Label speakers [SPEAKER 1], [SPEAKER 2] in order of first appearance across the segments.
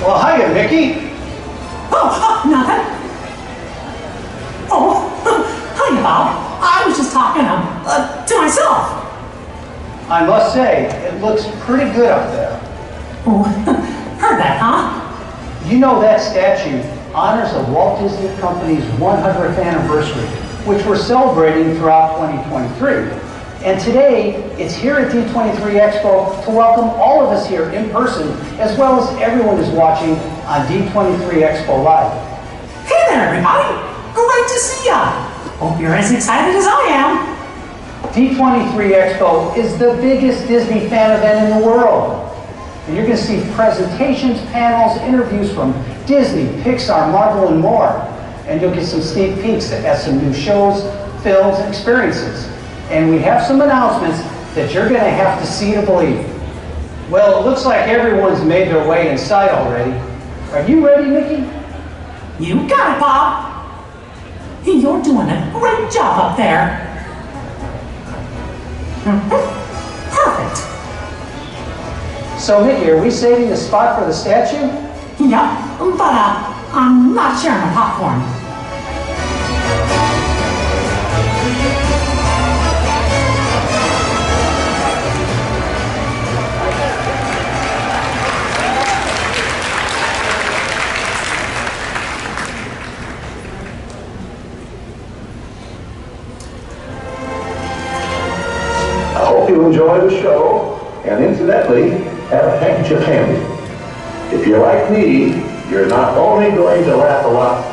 [SPEAKER 1] Well, hiya, Mickey.
[SPEAKER 2] Oh, nothing. Oh, hiya, Bob. I was just talking to myself.
[SPEAKER 1] I must say, it looks pretty good up there.
[SPEAKER 2] Oh, heard that, huh?
[SPEAKER 1] You know that statue honors the Walt Disney Company's 100th anniversary, which we're celebrating throughout 2023. And today, it's here at D23 Expo to welcome all of us here in person, as well as everyone who's watching on D23 Expo Live.
[SPEAKER 2] Hey there, everybody. Great to see ya. Hope you're as excited as I am.
[SPEAKER 1] D23 Expo is the biggest Disney fan event in the world. And you're going to see presentations, panels, interviews from Disney, Pixar, Marvel, and more. And you'll get some sneak peeks at some new shows, films, and experiences. And we have some announcements that you're going to have to see to believe. Well, it looks like everyone's made their way inside already. Are you ready, Mickey?
[SPEAKER 2] You got it, Bob. You're doing a great job up there. Perfect.
[SPEAKER 1] So, Mickey, are we saving a spot for the statue?
[SPEAKER 2] Yep, but I'm not sharing my popcorn.
[SPEAKER 3] I hope you enjoy the show, and incidentally, have a handkerchief handy. If you're like me, you're not only going to laugh a lot,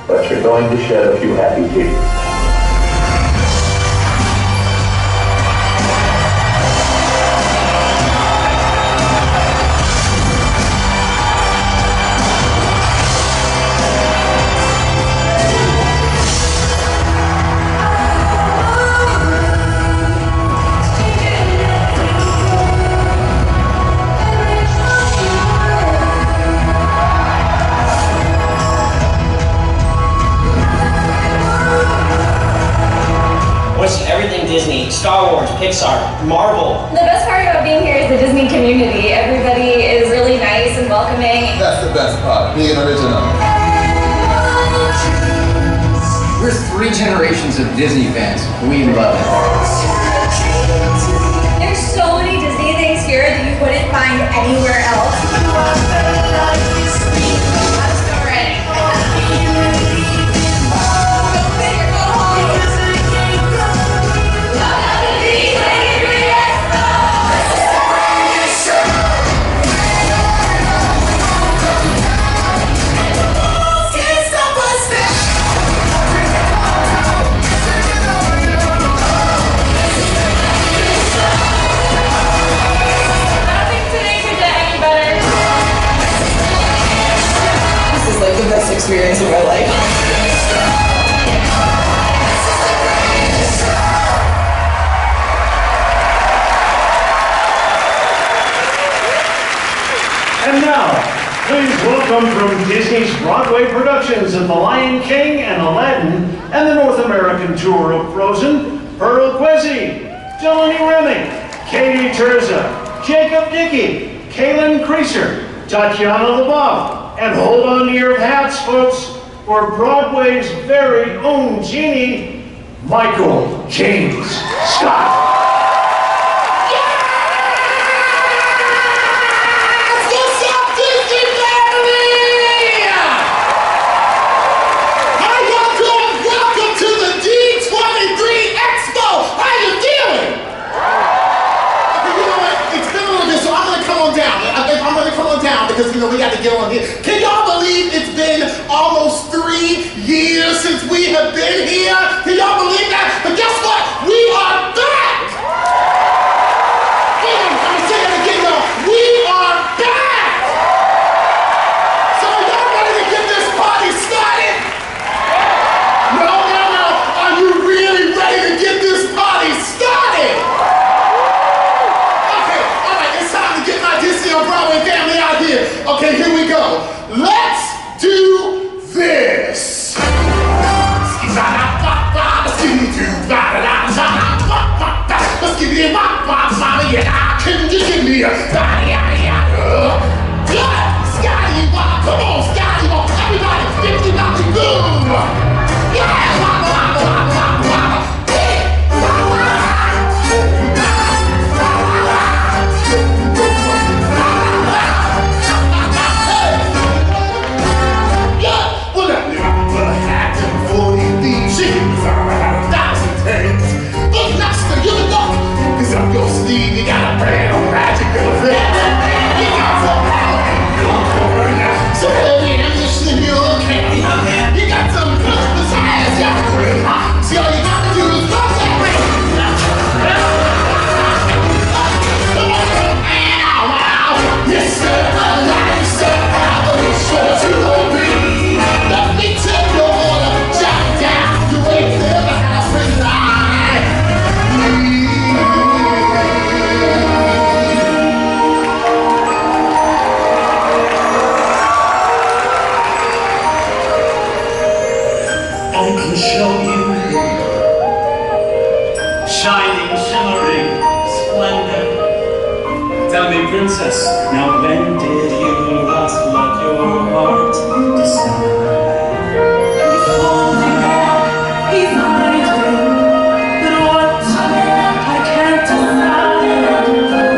[SPEAKER 3] but you're going to shed a few happy tears.
[SPEAKER 4] Everything Disney, Star Wars, Pixar, Marvel.
[SPEAKER 5] The best part about being here is the Disney community. Everybody is really nice and welcoming.
[SPEAKER 6] That's the best part, being original.
[SPEAKER 7] We're 3 generations of Disney fans. We love it.
[SPEAKER 5] There's so many Disney things here that you wouldn't find anywhere else. I'm so ready.
[SPEAKER 8] Experience of my life.
[SPEAKER 9] And now, please welcome from Disney's Broadway productions of The Lion King and Aladdin and the North American tour of Frozen, Pearl Kwesi, Delaney Remy, Katie Terza, Jacob Dickey, Kaylin Creaser, Tatiana LeBoff, and hold on to your hats, folks, for Broadway's very own genie, Michael James Scott.
[SPEAKER 6] Welcome to the D23 Expo! How you doing? Okay, you know what? It's been a little bit, so I'm gonna come on down. I'm gonna come on down because, you know, we got to get on here. Can y'all believe it's been almost 3 years since we have been here? Can y'all believe that? But guess what? We are back! I'm gonna say that again, y'all. We are back! So y'all ready to get this party started? No. Are you really ready to get this party started? Okay, all right, it's time to get my Disney on Broadway family out here. Okay, here we go. Let's do this. Let's give me a mama, yeah, can you give me a body, good, Scotty, Come on, Scotty, everybody, 50 Dr. Boom! Yeah! Wobble, wobble, wobble, wobble, wobble. Hey! Wobble, yeah! Well, that little hat and 40 thieves, she was all out of 1,000 things. Look, master, you look! It's up your sleeve, you got a brand of magic in the fit. You got some power in your corner. So heavy ammunition in your candy. You got some good besides your green. See, all you got to do is cross that ring. Yes, sir, I like sir, I will sure to obey. Let me take your order, jot it down. You ain't never have a lie.
[SPEAKER 9] I can show you shining, shimmering, splendid. Tell me, princess, now when did you last let your heart decide?
[SPEAKER 2] He's holding back, he's hiding, but what? I can't decide.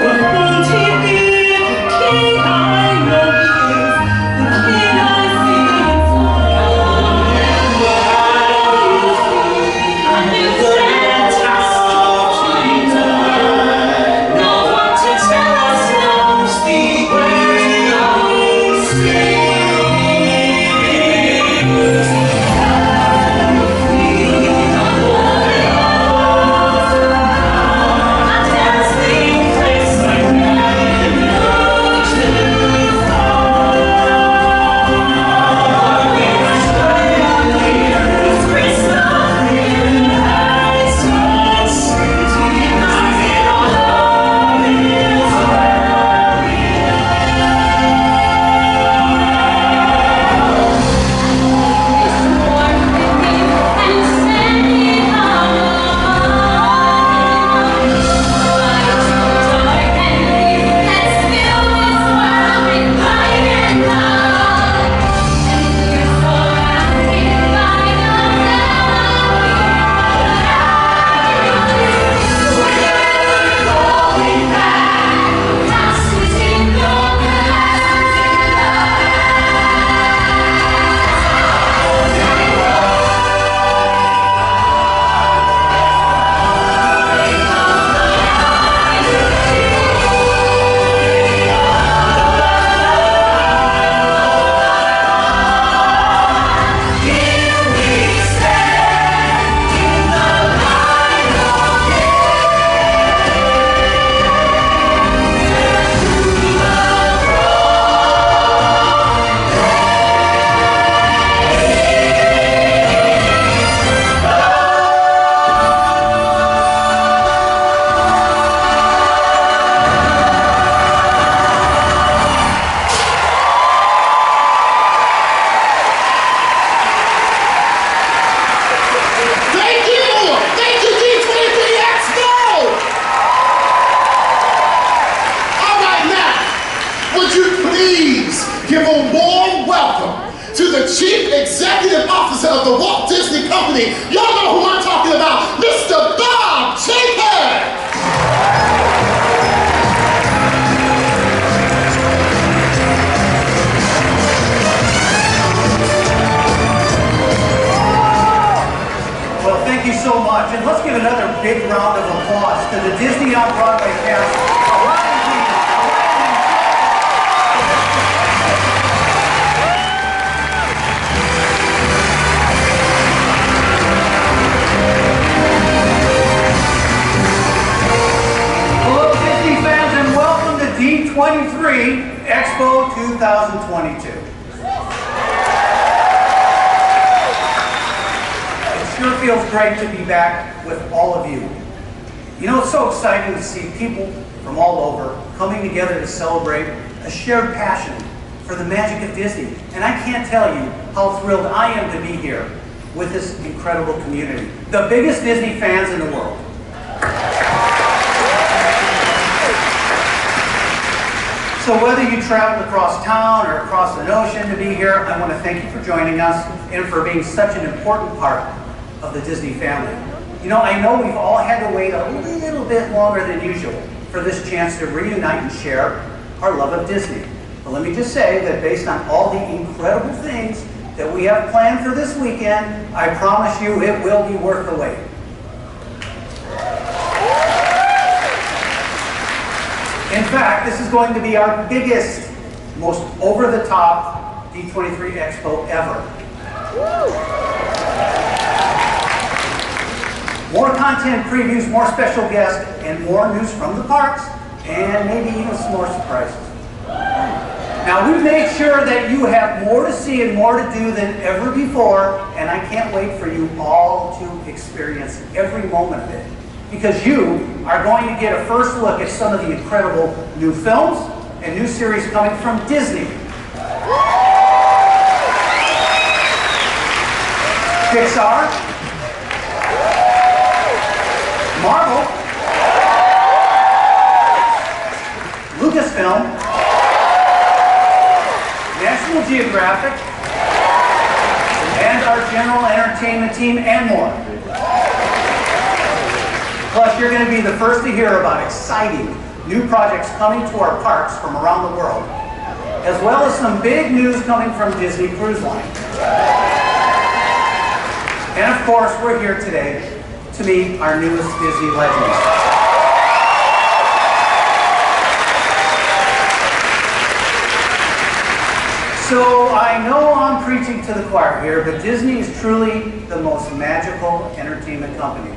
[SPEAKER 2] But won't he be the king I know he is, the king I see inside? I knew fantastic dreams. No one to tell us now, speak where you see.
[SPEAKER 6] Thank you! Thank you, D23 Expo! All right, now, would you please give a warm welcome to the Chief Executive Officer of the Walt Disney Company? Y'all know who I'm talking about, Mr. Bob Chapin!
[SPEAKER 1] Well, thank you so much. And let's give another big round of applause to the Disney on Broadway cast. Hello, Disney fans, and welcome to D23 Expo 2022. Sure feels great to be back with all of you. You know, it's so exciting to see people from all over coming together to celebrate a shared passion for the magic of Disney. And I can't tell you how thrilled I am to be here with this incredible community, the biggest Disney fans in the world. So So whether you traveled across town or across the ocean to be here, I want to thank you for joining us and for being such an important part of the Disney family. You know, I know we've all had to wait a little bit longer than usual for this chance to reunite and share our love of Disney. But let me just say that based on all the incredible things that we have planned for this weekend, I promise you it will be worth the wait. In fact, this is going to be our biggest, most over-the-top D23 Expo ever. More content previews, more special guests, and more news from the parks, and maybe even some more surprises. Now, we've made sure that you have more to see and more to do than ever before, and I can't wait for you all to experience every moment of it, because you are going to get a first look at some of the incredible new films and new series coming from Disney, Pixar, Marvel, Lucasfilm, National Geographic, and our general entertainment team, and more. Plus, you're going to be the first to hear about exciting new projects coming to our parks from around the world, as well as some big news coming from Disney Cruise Line. And of course, we're here today to meet our newest Disney legends. So I know I'm preaching to the choir here, but Disney is truly the most magical entertainment company,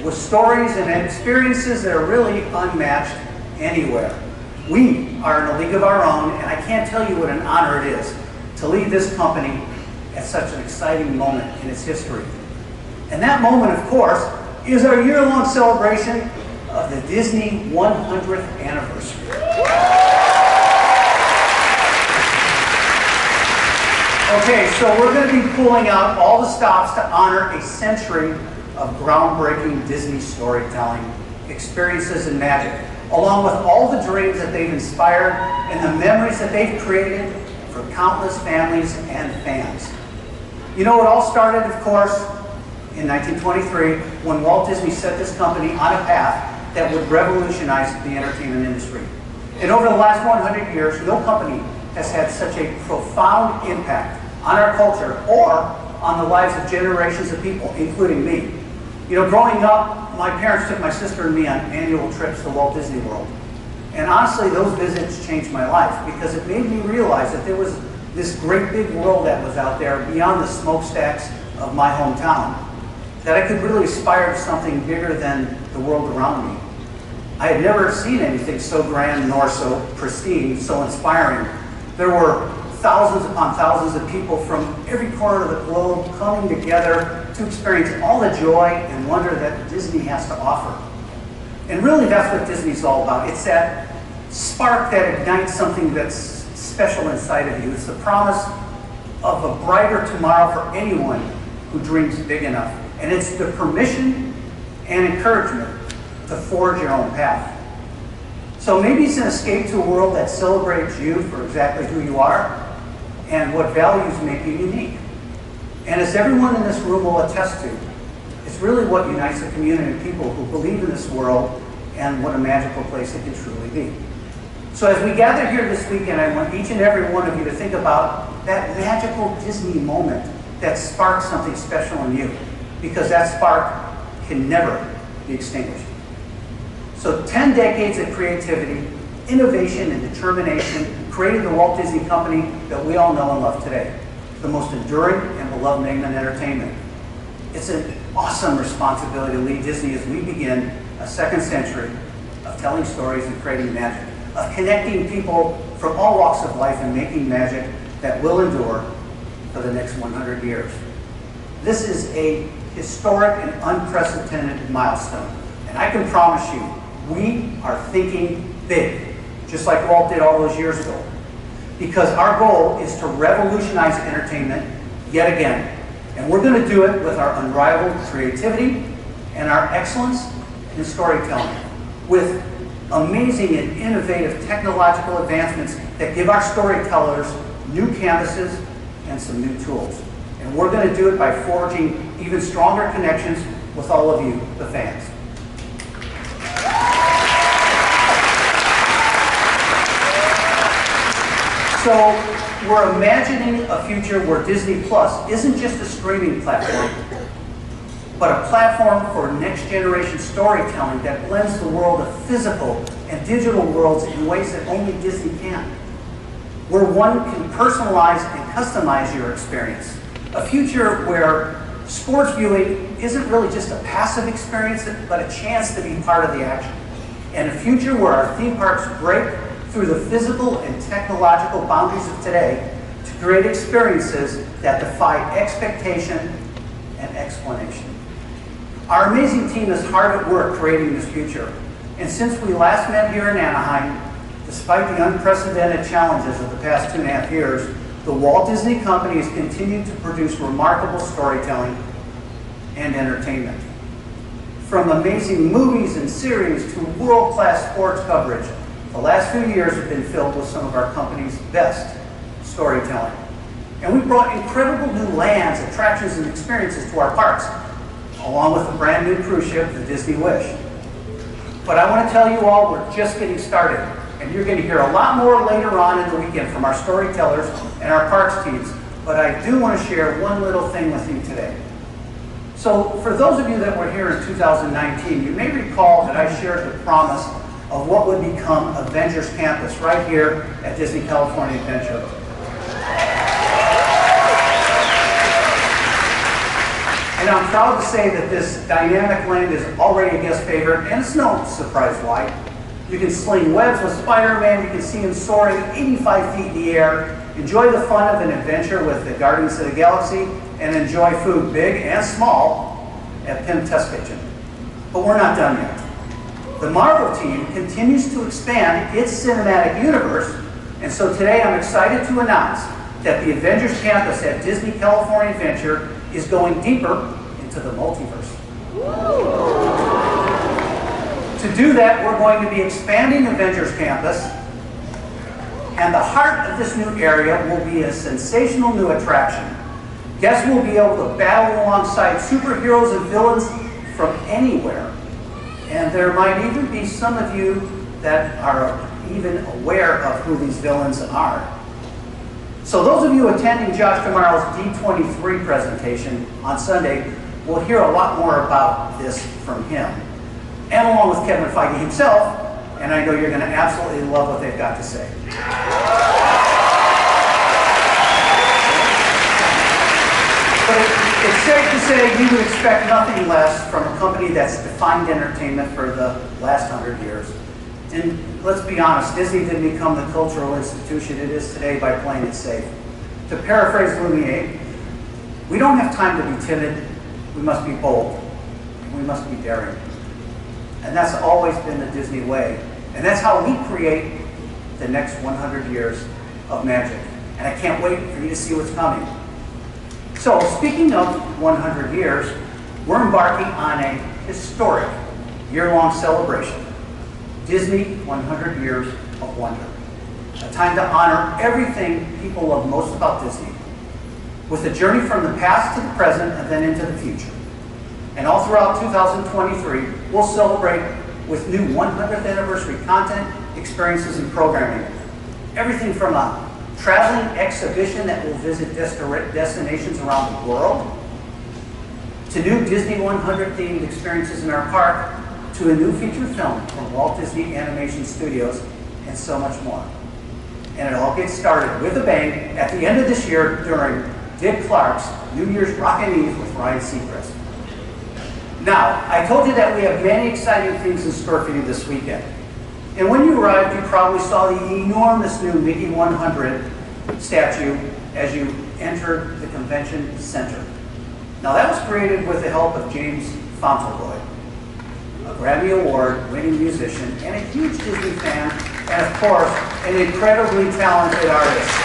[SPEAKER 1] with stories and experiences that are really unmatched anywhere. We are in a league of our own, and I can't tell you what an honor it is to lead this company at such an exciting moment in its history. And that moment, of course, is our year-long celebration of the Disney 100th anniversary. Okay, so we're going to be pulling out all the stops to honor a century of groundbreaking Disney storytelling, experiences, and magic, along with all the dreams that they've inspired and the memories that they've created for countless families and fans. You know, it all started, of course, in 1923, when Walt Disney set this company on a path that would revolutionize the entertainment industry. And over the last 100 years, no company has had such a profound impact on our culture or on the lives of generations of people, including me. You know, growing up, my parents took my sister and me on annual trips to Walt Disney World. And honestly, those visits changed my life because it made me realize that there was this great big world that was out there beyond the smokestacks of my hometown, that I could really aspire to something bigger than the world around me. I had never seen anything so grand nor so pristine, so inspiring. There were thousands upon thousands of people from every corner of the globe coming together to experience all the joy and wonder that Disney has to offer. And really, that's what Disney's all about. It's that spark that ignites something that's special inside of you. It's the promise of a brighter tomorrow for anyone who dreams big enough. And it's the permission and encouragement to forge your own path. So maybe it's an escape to a world that celebrates you for exactly who you are and what values make you unique. And as everyone in this room will attest to, it's really what unites a community of people who believe in this world and what a magical place it can truly be. So as we gather here this weekend, I want each and every one of you to think about that magical Disney moment that sparks something special in you, because that spark can never be extinguished. So 10 decades of creativity, innovation, and determination created the Walt Disney Company that we all know and love today, the most enduring and beloved name in entertainment. It's an awesome responsibility to lead Disney as we begin a second century of telling stories and creating magic, of connecting people from all walks of life and making magic that will endure for the next 100 years. This is a historic and unprecedented milestone, and I can promise you, we are thinking big, just like Walt did all those years ago, because our goal is to revolutionize entertainment yet again. And we're going to do it with our unrivaled creativity and our excellence in storytelling, with amazing and innovative technological advancements that give our storytellers new canvases and some new tools. And we're going to do it by forging even stronger connections with all of you, the fans. So we're imagining a future where Disney Plus isn't just a streaming platform, but a platform for next generation storytelling that blends the world of physical and digital worlds in ways that only Disney can. Where one can personalize and customize your experience. A future where sports viewing isn't really just a passive experience, but a chance to be part of the action. And a future where our theme parks break through the physical and technological boundaries of today to create experiences that defy expectation and explanation. Our amazing team is hard at work creating this future. And since we last met here in Anaheim, despite the unprecedented challenges of the past 2.5 years, the Walt Disney Company has continued to produce remarkable storytelling and entertainment. From amazing movies and series to world-class sports coverage, the last few years have been filled with some of our company's best storytelling. And we brought incredible new lands, attractions, and experiences to our parks, along with a brand new cruise ship, the Disney Wish. But I want to tell you all, we're just getting started. And you're going to hear a lot more later on in the weekend from our storytellers and our parks teams. But I do want to share one little thing with you today. So for those of you that were here in 2019, you may recall that I shared the promise of what would become Avengers Campus right here at Disney California Adventure. And I'm proud to say that this dynamic land is already a guest favorite, and it's no surprise why. You can sling webs with Spider-Man, you can see him soaring 85 feet in the air, enjoy the fun of an adventure with the Guardians of the Galaxy, and enjoy food big and small at Pym Test Kitchen. But we're not done yet. The Marvel team continues to expand its cinematic universe, and so today I'm excited to announce that the Avengers Campus at Disney California Adventure is going deeper into the multiverse. To do that, we're going to be expanding Avengers Campus, and the heart of this new area will be a sensational new attraction. Guests will be able to battle alongside superheroes and villains from anywhere. And there might even be some of you that are even aware of who these villains are. So those of you attending Josh tomorrow's D23 presentation on Sunday will hear a lot more about this from him, and along with Kevin Feige himself, and I know you're going to absolutely love what they've got to say. But it's safe to say you would expect nothing less from a company that's defined entertainment for the last 100 years. And let's be honest, Disney didn't become the cultural institution it is today by playing it safe. To paraphrase Lumiere, we don't have time to be timid, we must be bold, and we must be daring. And that's always been the Disney way. And that's how we create the next 100 years of magic. And I can't wait for you to see what's coming. So, speaking of 100 years, we're embarking on a historic year-long celebration. Disney 100 Years of Wonder. A time to honor everything people love most about Disney, with a journey from the past to the present and then into the future. And all throughout 2023, we'll celebrate with new 100th anniversary content, experiences, and programming. Everything from a traveling exhibition that will visit destinations around the world, to new Disney 100 themed experiences in our park, to a new feature film from Walt Disney Animation Studios, and so much more. And it all gets started with a bang at the end of this year during Dick Clark's New Year's Rockin' Eve with Ryan Seacrest. Now, I told you that we have many exciting things in store for you this weekend. And when you arrived, you probably saw the enormous new Mickey 100 statue as you entered the convention center. Now, that was created with the help of James Fauntleroy, a Grammy Award-winning musician and a huge Disney fan, and of course, an incredibly talented artist.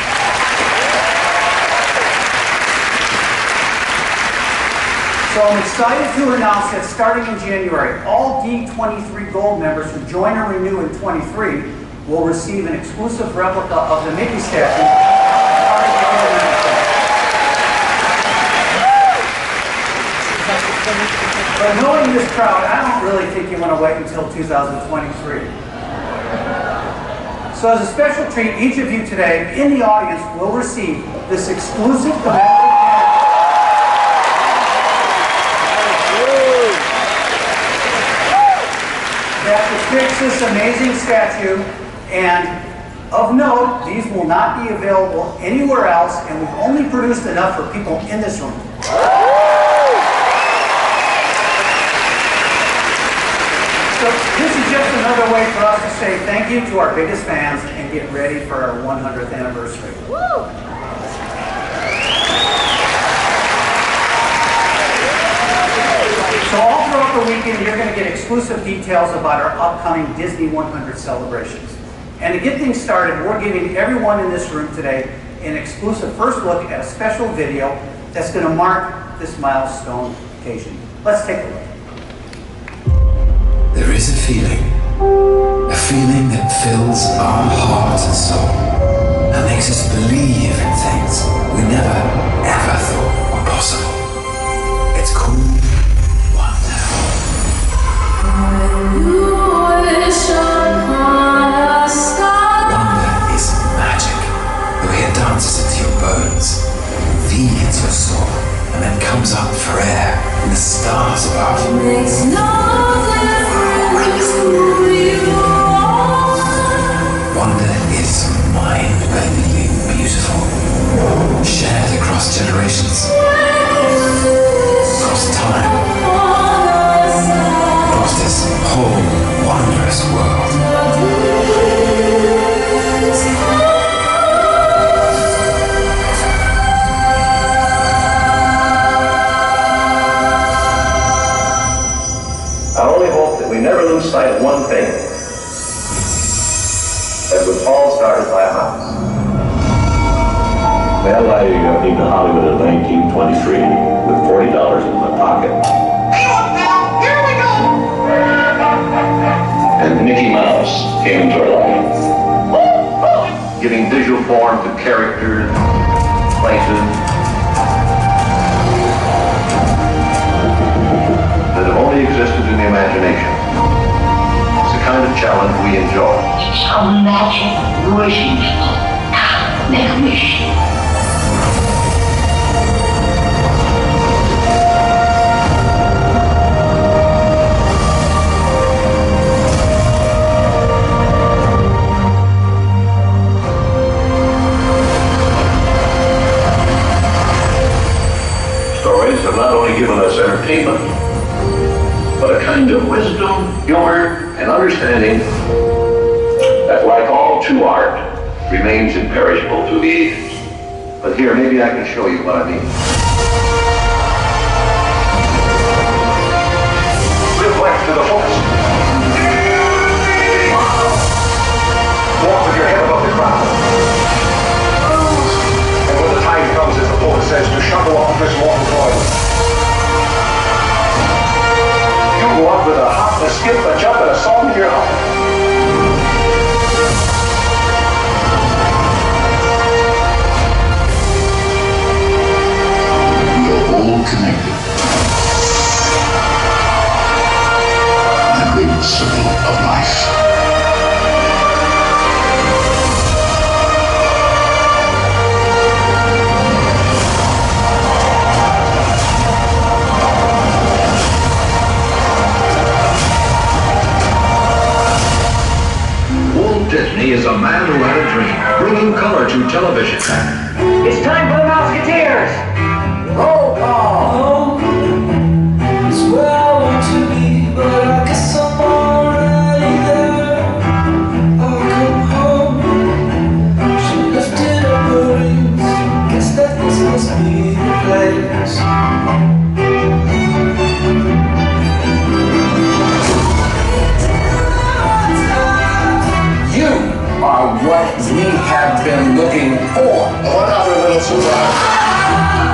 [SPEAKER 1] So I'm excited to announce that starting in January, all D23 Gold members who join or renew in 23 will receive an exclusive replica of the Mickey statue. But knowing this crowd, I don't really think you want to wait until 2023. So as a special treat, each of you today in the audience will receive this exclusive commemorative that depicts this amazing statue. And of note, these will not be available anywhere else, and we've only produced enough for people in this room. So this is just another way for us to say thank you to our biggest fans and get ready for our 100th anniversary. Woo! So all throughout the weekend, you're going to get exclusive details about our upcoming Disney 100 celebrations. And to get things started, we're giving everyone in this room today an exclusive first look at a special video that's going to mark this milestone occasion. Let's take a look.
[SPEAKER 8] There is a feeling that fills our heart and soul and makes us believe in things we never ever thought were possible. It's called wonder. Wonder is magic. The way it dances into your bones, feeds your soul, and then comes up for air in the stars above. Makes no wonder is mind-bendingly beautiful, shared across generations, across time, across this whole wondrous world.
[SPEAKER 3] I only hope that we never lose sight of one thing. That was all started by a mouse. Well, I came to Hollywood in 1923 with $40 in my pocket.
[SPEAKER 6] Hey, look now, here we go!
[SPEAKER 3] And Mickey Mouse came into our life. Giving visual form to characters, places, that have only existed in the imagination. It's the kind of challenge we enjoy.
[SPEAKER 10] It's a magic wishing spell. Make a wish.
[SPEAKER 3] Stories have not only given us entertainment, but a kind of wisdom, humor, and understanding that, like all true art, remains imperishable through the ages. But here, maybe I can show you what I mean. Live life to the fullest. Walk with your head above the ground. And when the time comes, as the poet says, to shuffle off this mortal coil. You go out with a hop, a skip, a jump, and a song in your heart.
[SPEAKER 8] We are all connected. The great circle of life.
[SPEAKER 3] Disney is a man who had a dream, bringing color to television.
[SPEAKER 1] It's time for the Mouseketeers! Roll call!
[SPEAKER 2] It's where I want to be, but I guess I'm already there. I'll come home. She lifted up her wings. Guess that this must be the place.
[SPEAKER 7] You are what we have been looking for.
[SPEAKER 6] One other little surprise.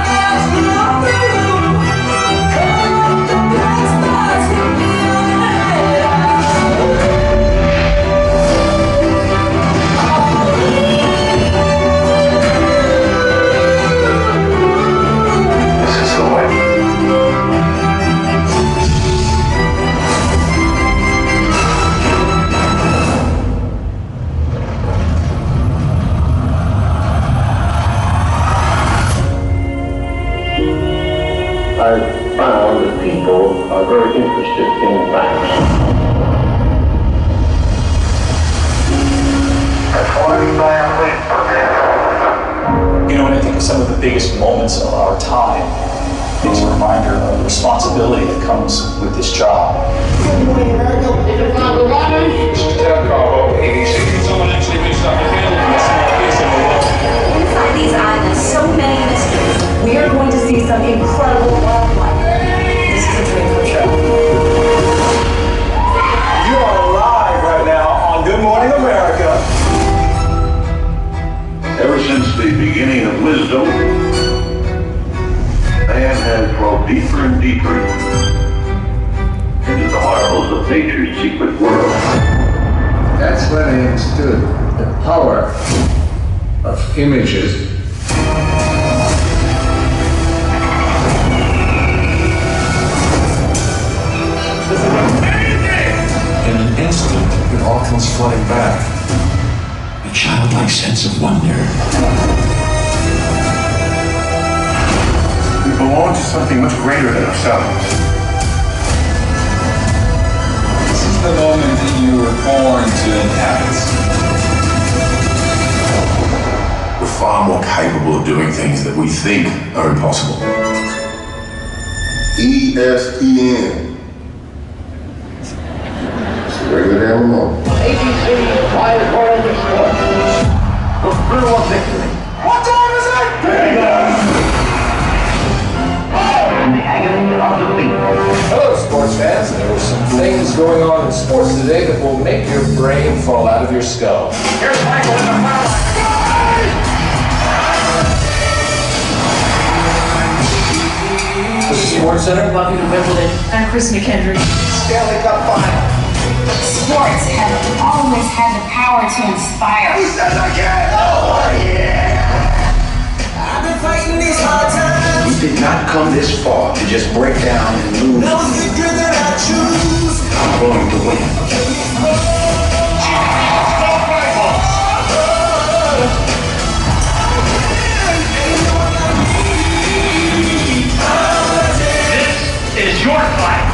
[SPEAKER 3] shifting banks.
[SPEAKER 11] You know, when I think of some of the biggest moments of our time, it's a reminder of the responsibility that comes with this job.
[SPEAKER 2] Good morning, America. Someone actually reached out to handle a small piece of the world.
[SPEAKER 12] Inside these islands, so many mysteries. We are going to see some incredible wildlife. This is a dream come true.
[SPEAKER 11] You are live right now on Good Morning America.
[SPEAKER 3] Ever since the beginning of wisdom, man has dwelled deeper and deeper into the marvels of nature's secret world.
[SPEAKER 8] That's when I understood the power of images. In an instant, it all comes flooding back. A childlike sense of wonder.
[SPEAKER 3] We belong to something much greater than ourselves.
[SPEAKER 11] This is the moment that you were born to inhabit.
[SPEAKER 8] We're far more capable of doing things that we think are impossible.
[SPEAKER 6] ESPN. It's a regular damn remote.
[SPEAKER 1] ABC Quiet World of Sports. The thrill of victory.
[SPEAKER 2] What time is it?
[SPEAKER 1] And the agony of defeat.
[SPEAKER 7] Hello, sports fans. There were some things going on in sports today that will make your brain fall out of your skull.
[SPEAKER 2] Here's Michael in the foul line.
[SPEAKER 7] This is Sports Center.
[SPEAKER 12] Welcome to Wimbledon. I'm Chris McKendry.
[SPEAKER 7] Stanley Cup final.
[SPEAKER 12] Sports have always had the power to inspire.
[SPEAKER 2] Who says I can't? Oh, yeah. I've been fighting these hard times.
[SPEAKER 8] We did not come this far to just break down and lose.
[SPEAKER 2] No secret that I choose.
[SPEAKER 8] I'm going to win.
[SPEAKER 9] This is your fight.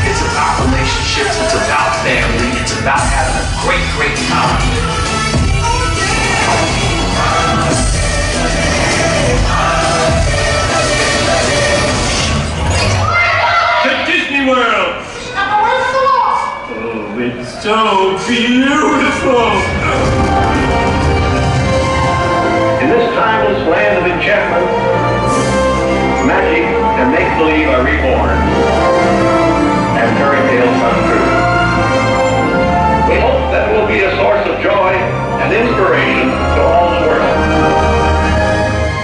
[SPEAKER 8] It's about relationships, it's about family, it's about having a great, great time.
[SPEAKER 9] To Disney World. Oh, it's so beautiful.
[SPEAKER 3] In this timeless land of enchantment, magic and make-believe are reborn, and fairy tales come true. We hope that will be a source of joy and inspiration to all the world.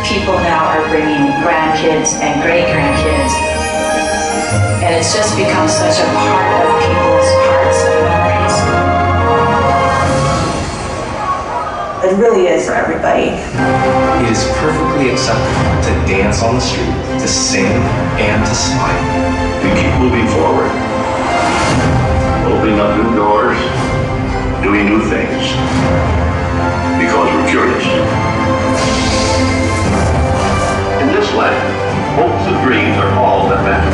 [SPEAKER 12] People now are bringing grandkids and great-grandkids. And it's just become such a part of people's hearts and memories. It really is for everybody.
[SPEAKER 13] It is perfectly acceptable to dance on the street, to sing, and to smile.
[SPEAKER 3] We keep moving forward, opening up new doors, doing new things, because we're curious. In this land, hopes and dreams are all that matter.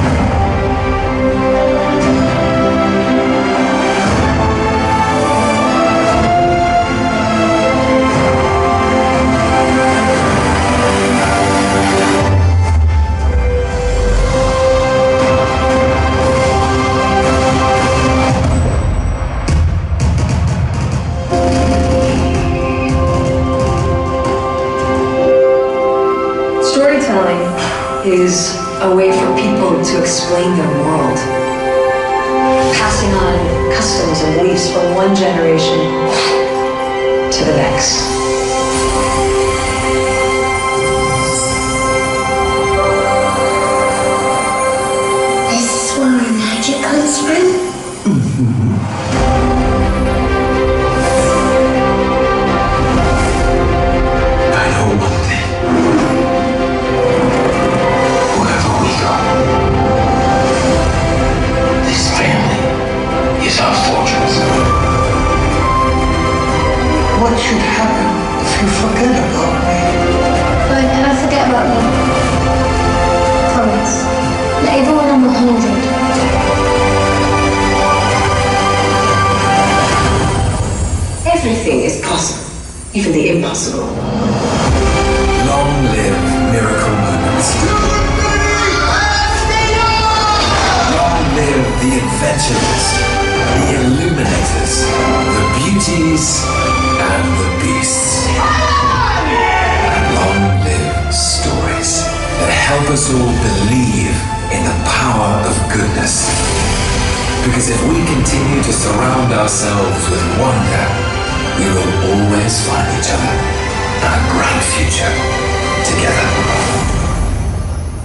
[SPEAKER 12] Storytelling is a way for people to explain their world, passing on customs and beliefs from one generation to the next.
[SPEAKER 10] This is where our magic comes from?
[SPEAKER 8] I know one thing. Wherever we go, this family is our fortress.
[SPEAKER 10] What should happen if you forget about me?
[SPEAKER 5] I'll never forget
[SPEAKER 12] everything is possible, even the impossible.
[SPEAKER 8] Long live miracle moments. Long live the adventurers, the illuminators, the beauties, and the beasts. And long live stories that help us all believe in the power of goodness. Because if we continue to surround ourselves with wonder, we will always find each other and a bright future together.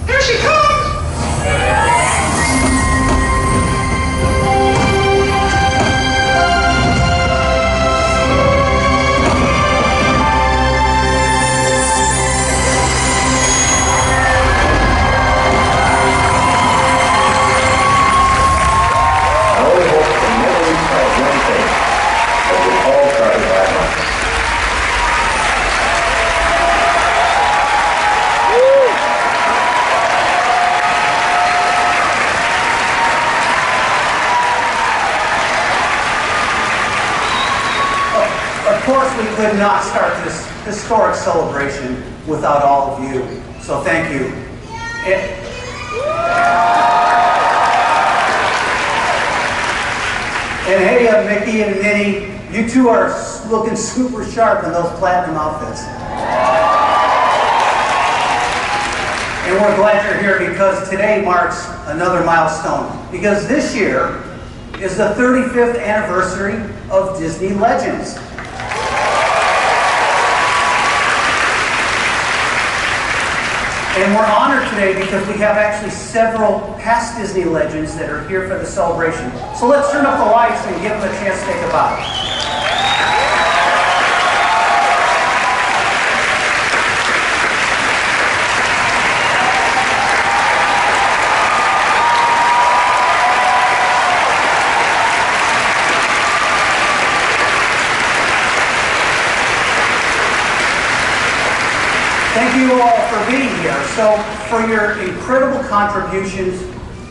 [SPEAKER 6] Here she comes!
[SPEAKER 3] I only hope to never reach that one thing that we all started last month.
[SPEAKER 1] Of course, we could not start this historic celebration without all of you. So thank you. And hey, Mickey and Minnie, you two are looking super sharp in those platinum outfits. And we're glad you're here because today marks another milestone. Because this year is the 35th anniversary of Disney Legends. And we're honored today because we have actually several past Disney legends that are here for the celebration. So let's turn up the lights and give them a chance to take a bow. Thank you all for being here. So, for your incredible contributions,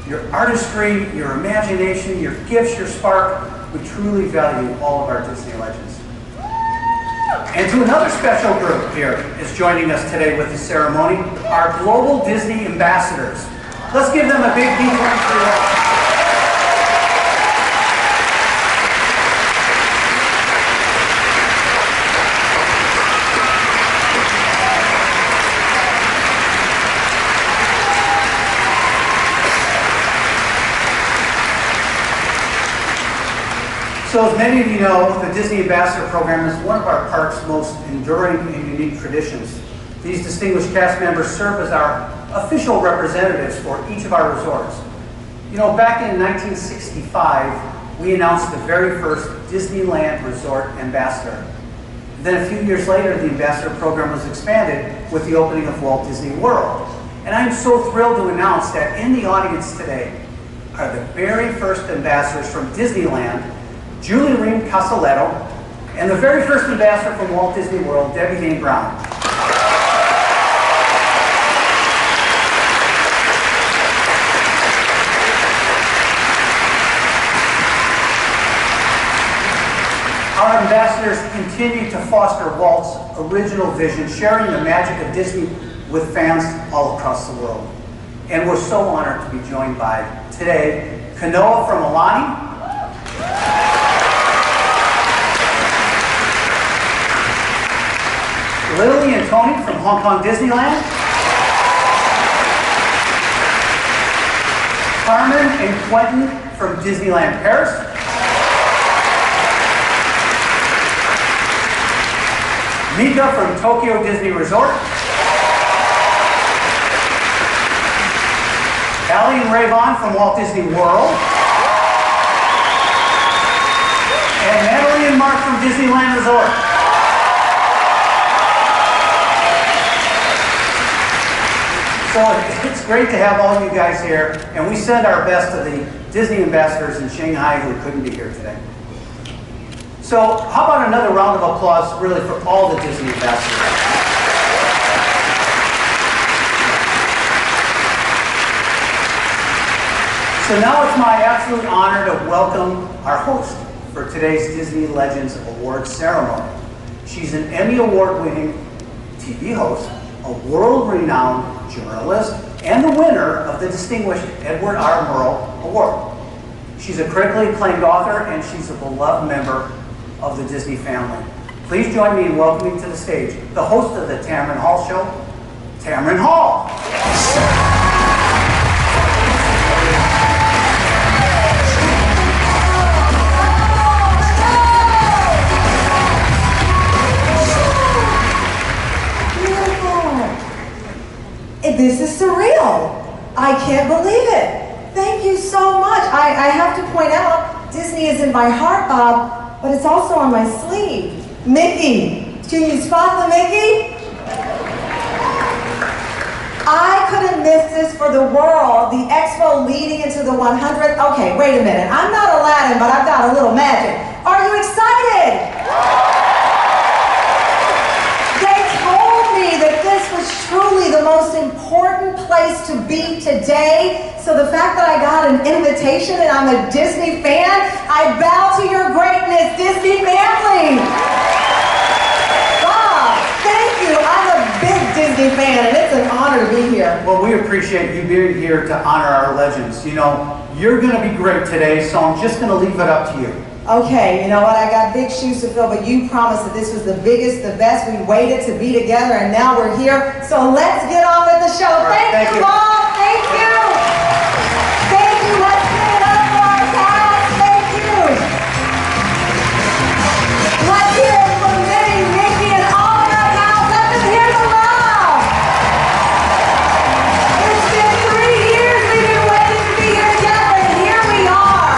[SPEAKER 1] your artistry, your imagination, your gifts, your spark, we truly value all of our Disney legends. And to another special group here is joining us today with the ceremony, our global Disney ambassadors. Let's give them a big D23. So as many of you know, the Disney Ambassador Program is one of our park's most enduring and unique traditions. These distinguished cast members serve as our official representatives for each of our resorts. You know, back in 1965, we announced the very first Disneyland Resort Ambassador. Then a few years later, the Ambassador Program was expanded with the opening of Walt Disney World. And I'm so thrilled to announce that in the audience today are the very first ambassadors from Disneyland, Julie Ream Casaletto, and the very first ambassador from Walt Disney World, Debbie Dane Brown. Our ambassadors continue to foster Walt's original vision, sharing the magic of Disney with fans all across the world. And we're so honored to be joined by, today, Kanoa from Alani, Lily and Tony from Hong Kong Disneyland, Carmen and Quentin from Disneyland Paris, Mika from Tokyo Disney Resort, Allie and Rayvon from Walt Disney World, and Natalie and Mark from Disneyland Resort. So it's great to have all you guys here, and we send our best to the Disney ambassadors in Shanghai who couldn't be here today. So how about another round of applause really for all the Disney ambassadors. So now it's my absolute honor to welcome our host for today's Disney Legends Award ceremony. She's an Emmy Award-winning TV host, a world-renowned journalist, and the winner of the distinguished Edward R. Murrow Award. She's a critically acclaimed author, and she's a beloved member of the Disney family. Please join me in welcoming to the stage the host of the Tamron Hall Show, Tamron Hall.
[SPEAKER 14] This is surreal. I can't believe it. Thank you so much. I have to point out, Disney is in my heart, Bob, but it's also on my sleeve. Mickey, can you spot the Mickey? I couldn't miss this for the world. The expo leading into the 100th. Okay, wait a minute. I'm not Aladdin, but I've got a little magic. Are you excited? Truly the most important place to be today. So the fact that I got an invitation and I'm a Disney fan, I bow to your greatness, Disney family. Bob, thank you. I'm a big Disney fan and it's an honor to be here.
[SPEAKER 1] Well, we appreciate you being here to honor our legends. You know, you're going to be great today, so I'm just going to leave it up to you.
[SPEAKER 14] Okay, you know what, I got big shoes to fill, but you promised that this was the biggest, the best. We waited to be together, and now we're here. So let's get on with the show.
[SPEAKER 1] Right,
[SPEAKER 14] thank you, Bob. Thank you. Thank you. Let's give it up for our cast. Thank you. Let's hear it for Minnie, Mickey, and all in our house. Let them hear the love. It's been 3 years we've been waiting to be here together, and here we are.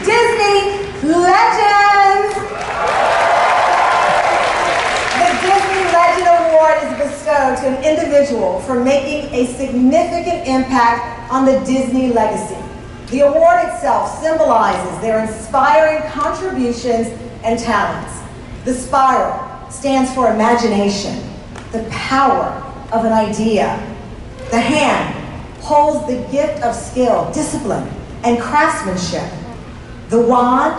[SPEAKER 14] Disney Legends! The Disney Legend Award is bestowed to an individual for making a significant impact on the Disney legacy. The award itself symbolizes their inspiring contributions and talents. The spiral stands for imagination, the power of an idea. The hand holds the gift of skill, discipline, and craftsmanship. The wand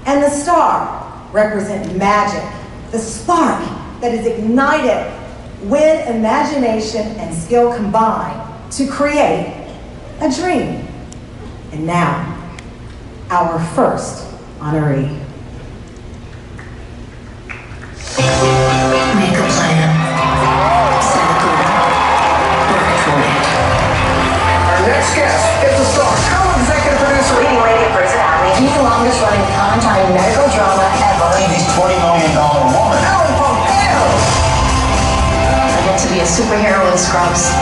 [SPEAKER 14] and the star represent magic, the spark that is ignited when imagination and skill combine to create a dream. And now, our first honoree.
[SPEAKER 10] Make a plan. Set a goal. Work toward it.
[SPEAKER 7] Our next guest is the star, co-executive producer,
[SPEAKER 15] leading lady of Grey's Anatomy, the longest running on-time medical drama ever.
[SPEAKER 6] TV's $20 million woman.
[SPEAKER 15] Ellen Pompeo! I get to be a superhero in scrubs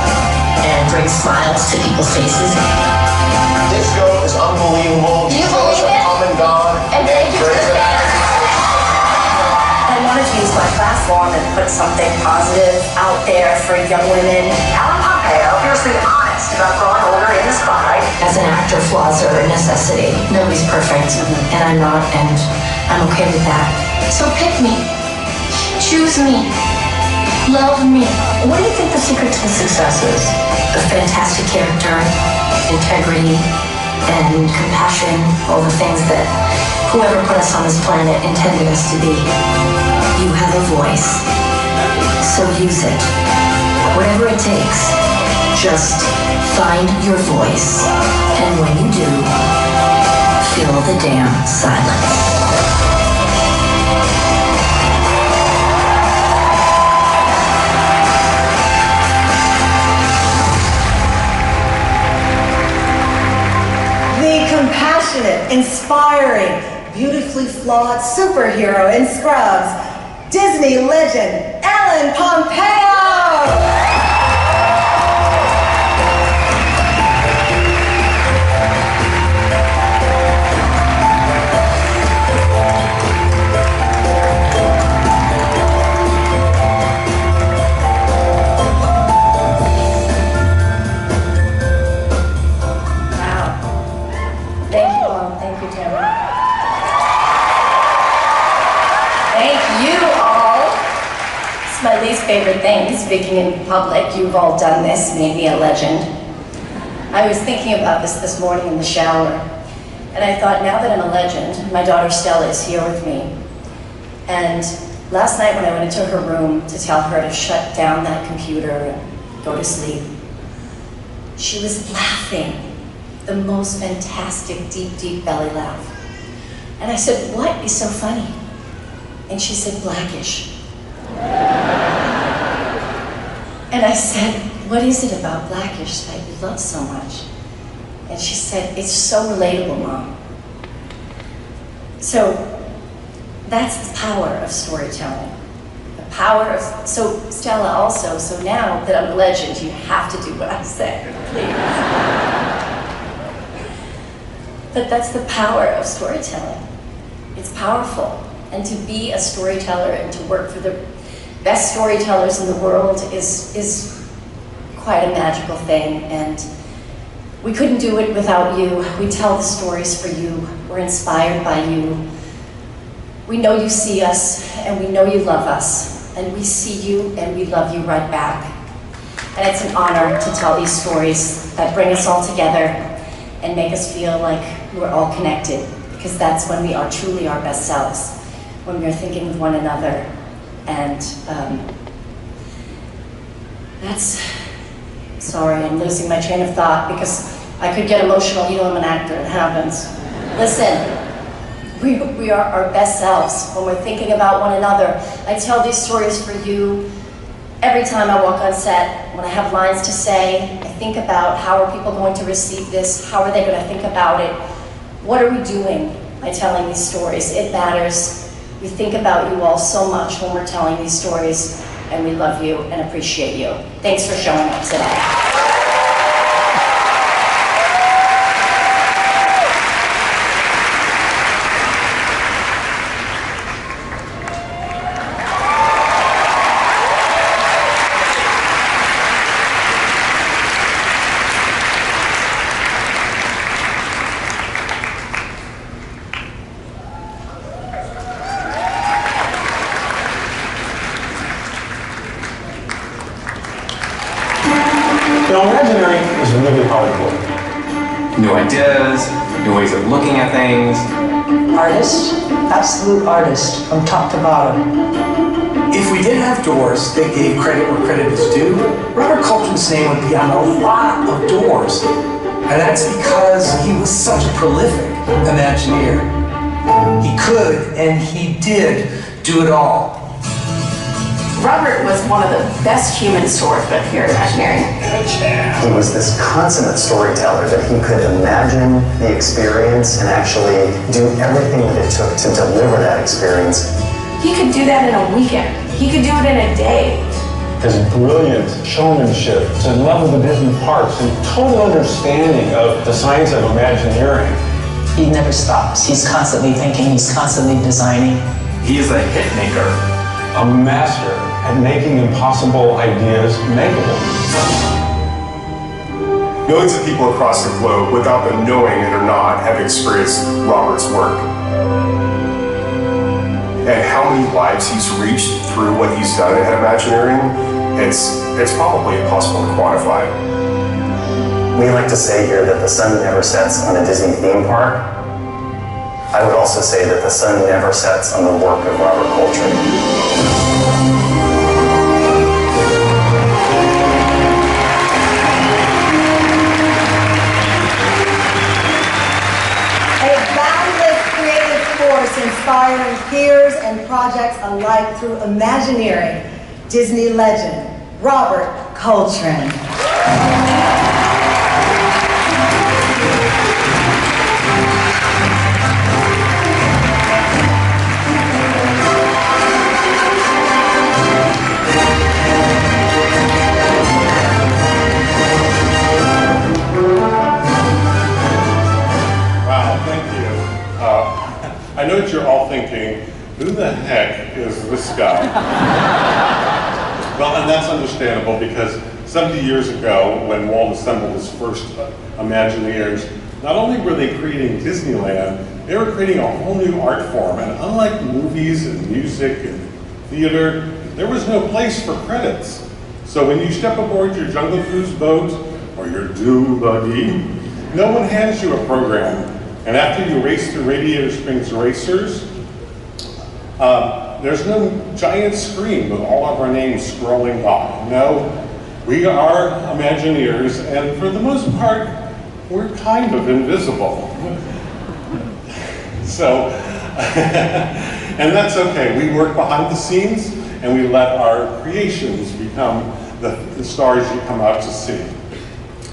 [SPEAKER 15] and bring smiles to people's faces.
[SPEAKER 6] This show is unbelievable.
[SPEAKER 15] Do you believe it?
[SPEAKER 6] Come and gone.
[SPEAKER 15] And thank you to
[SPEAKER 6] Grey's
[SPEAKER 15] the
[SPEAKER 6] Anatomy.
[SPEAKER 15] I wanted to use my platform and put something positive out there for young women. Ellen Pompeo, fiercely honest about growing older in the spotlight. As an actor, flaws are a necessity. Nobody's perfect, and I'm not, and I'm okay with that. So pick me. Choose me. Love me. What do you think the secret to the success is? A fantastic character, integrity, and compassion, all the things that whoever put us on this planet intended us to be. You have a voice, so use it. Whatever it takes, just find your voice. And when you do, fill the damn silence.
[SPEAKER 14] The compassionate, inspiring, beautifully flawed superhero in scrubs, Disney legend, Ellen Pompeo!
[SPEAKER 15] Thank favorite thing, speaking in public. You've all done this, made me a legend. I was thinking about this morning in the shower, and I thought, now that I'm a legend, my daughter Stella is here with me. And last night when I went into her room to tell her to shut down that computer and go to sleep, she was laughing, the most fantastic, deep, deep belly laugh. And I said, what is so funny? And she said, Blackish. And I said, what is it about Blackish that you love so much? And she said, it's so relatable, Mom. So that's the power of storytelling. The power of, so Stella also, so now that I'm a legend, you have to do what I say, please. But that's the power of storytelling. It's powerful. And to be a storyteller and to work for the best storytellers in the world is quite a magical thing. And we couldn't do it without you. We tell the stories for you. We're inspired by you. We know you see us, and we know you love us. And we see you, and we love you right back. And it's an honor to tell these stories that bring us all together and make us feel like we're all connected, because that's when we are truly our best selves, when we're thinking of one another. And that's, sorry, I'm losing my train of thought because I could get emotional. You know I'm an actor, it happens. Listen, we are our best selves when we're thinking about one another. I tell these stories for you every time I walk on set. When I have lines to say, I think about how are people going to receive this? How are they going to think about it? What are we doing by telling these stories? It matters. We think about you all so much when we're telling these stories, and we love you and appreciate you. Thanks for showing up today.
[SPEAKER 13] New ideas, new ways of looking at things.
[SPEAKER 16] Artist, absolute artist, from top to bottom. If we didn't have doors that gave credit where credit is due, Robert Coltrane's name would be on a lot of doors. And that's because he was such a prolific Imagineer. He could, and he did, do it all.
[SPEAKER 17] Robert was one of the best human swordsmen here at Imagineering.
[SPEAKER 18] He was this consummate storyteller that he could imagine the experience and actually do everything that it took to deliver that experience.
[SPEAKER 17] He could do that in a weekend. He could do it in a day.
[SPEAKER 19] His brilliant showmanship, his love of the Disney parks, and total understanding of the science of Imagineering.
[SPEAKER 16] He never stops. He's constantly thinking, he's constantly designing.
[SPEAKER 13] He is a hit maker.
[SPEAKER 19] A master at making impossible ideas makeable.
[SPEAKER 20] Millions of people across the globe, without them knowing it or not, have experienced Robert's work. And how many lives he's reached through what he's done at Imagineering, it's probably impossible to quantify.
[SPEAKER 18] We like to say here that the sun never sets on a Disney theme park. I would also say that the sun never sets on the work of Robert Coltrane.
[SPEAKER 14] Inspiring peers and projects alike through Imagineering, Disney legend, Robert Coltrane.
[SPEAKER 20] I know that you're all thinking, who the heck is this guy? Well, and that's understandable because 70 years ago, when Walt assembled his first Imagineers, not only were they creating Disneyland, they were creating a whole new art form. And unlike movies and music and theater, there was no place for credits. So when you step aboard your Jungle Cruise boat or your dune buggy, no one hands you a program. And after you race through Radiator Springs Racers, there's no giant screen with all of our names scrolling by. No, we are Imagineers, and for the most part, we're kind of invisible. So, and that's okay. We work behind the scenes, and we let our creations become the stars you come out to see.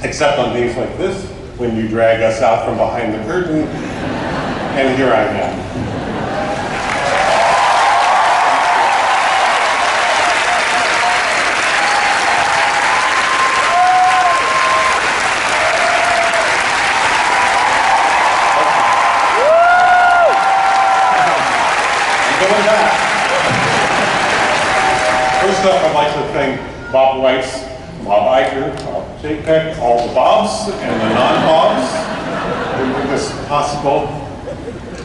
[SPEAKER 20] Except on days like this, when you drag us out from behind the curtain, and here I am. First up, I'd like to thank Bob Weiss, Bob Iker, Bob Chapek, all the Bobs and the non-Bobs who made this possible.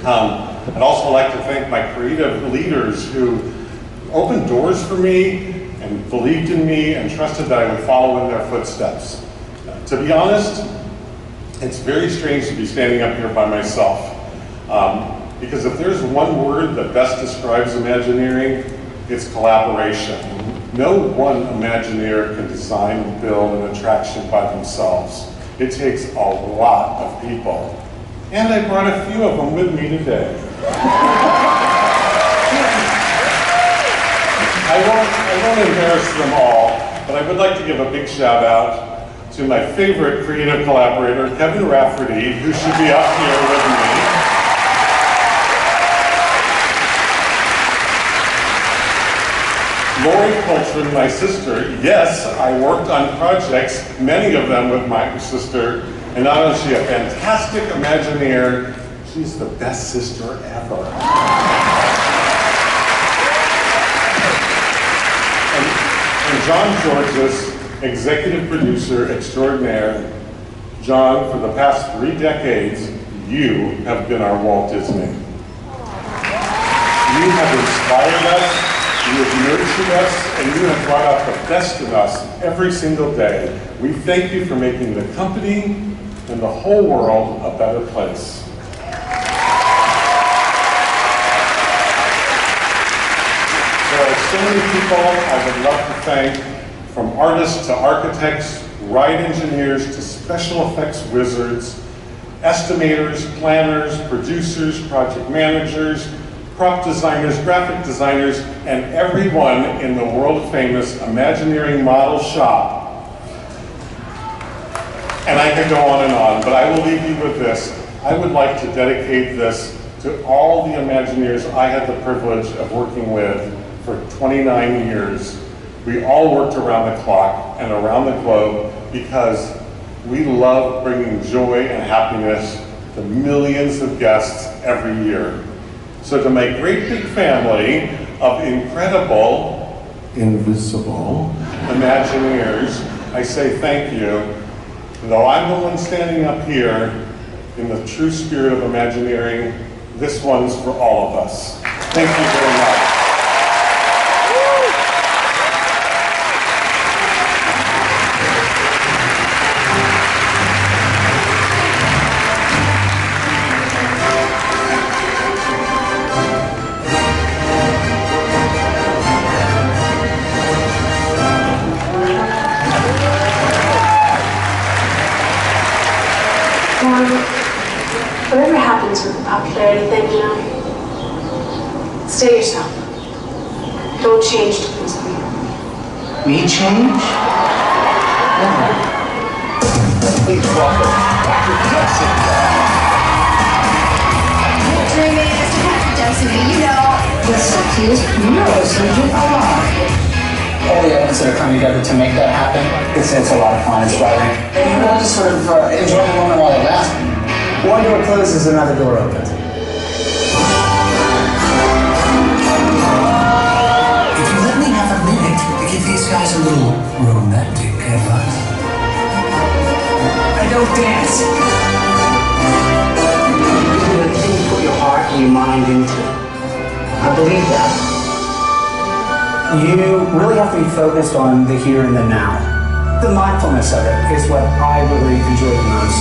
[SPEAKER 20] I'd also like to thank my creative leaders who opened doors for me and believed in me and trusted that I would follow in their footsteps. To be honest, it's very strange to be standing up here by myself. Because if there's one word that best describes Imagineering, it's collaboration. No one Imagineer can design and build an attraction by themselves. It takes a lot of people. And I brought a few of them with me today. I won't embarrass them all, but I would like to give a big shout out to my favorite creative collaborator, Kevin Rafferty, who should be up here with me. Lori Coltrane, my sister. Yes, I worked on projects, many of them with my sister, and not only is she a fantastic Imagineer, she's the best sister ever. And John Georges, executive producer extraordinaire. John, for the past 3 decades, you have been our Walt Disney. You have inspired us, you have nurtured us, and you have brought out the best in us every single day. We thank you for making the company and the whole world a better place. There are so many people I would love to thank, from artists to architects, ride engineers to special effects wizards, estimators, planners, producers, project managers, prop designers, graphic designers, and everyone in the world-famous Imagineering model shop. And I could go on, but I will leave you with this. I would like to dedicate this to all the Imagineers I had the privilege of working with for 29 years. We all worked around the clock and around the globe because we love bringing joy and happiness to millions of guests every year. So to my great big family of incredible, invisible Imagineers, I say thank you. Though I'm the one standing up here in the true spirit of Imagineering, this one's for all of us. Thank you very much.
[SPEAKER 21] Whatever happens with the popularity thing, you know, stay yourself. Don't change to please me.
[SPEAKER 16] Me change? No.
[SPEAKER 2] Please welcome Patrick Dempsey.
[SPEAKER 22] Dreaming Mr. Patrick Dempsey, you know, the sexiest neurosurgeon alive.
[SPEAKER 23] All the elements that are coming together to make that happen, it's a lot of fun, it's inspiring. And you know, just sort of enjoy the moment while it lasts.
[SPEAKER 16] One door closes, another door opens.
[SPEAKER 8] If you let me have a minute to give these guys a little romantic advice.
[SPEAKER 22] I don't dance.
[SPEAKER 23] You do anything you put your heart and your mind into. I believe that.
[SPEAKER 1] you really have to be focused on the here and the now. The mindfulness of it is what I really enjoy the most.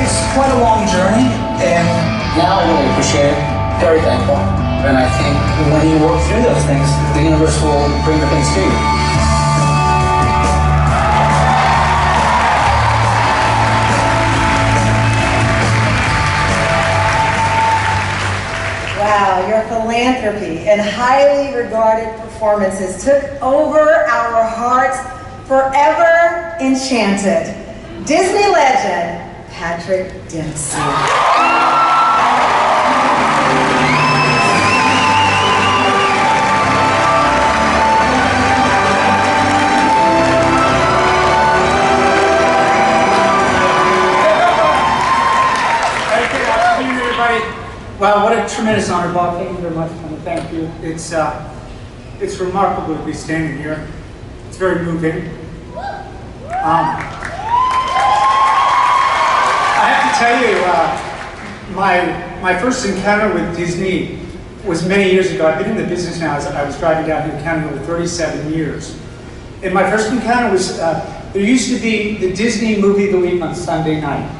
[SPEAKER 1] It's quite a long journey, and
[SPEAKER 23] now I really appreciate it. Very thankful. And I think when you work through those things, the universe will bring the things to you.
[SPEAKER 14] Wow, your philanthropy and highly regarded performances took over our hearts, forever enchanted. Disney legend, Patrick Dempsey.
[SPEAKER 4] Wow, what a tremendous honor, Bob. Thank you very much. I want to thank you. It's remarkable to be standing here. It's very moving. I have to tell you, my first encounter with Disney was many years ago. I've been in the business now. I was driving down here counting over 37 years. And my first encounter was, there used to be the Disney Movie of the Week on Sunday night.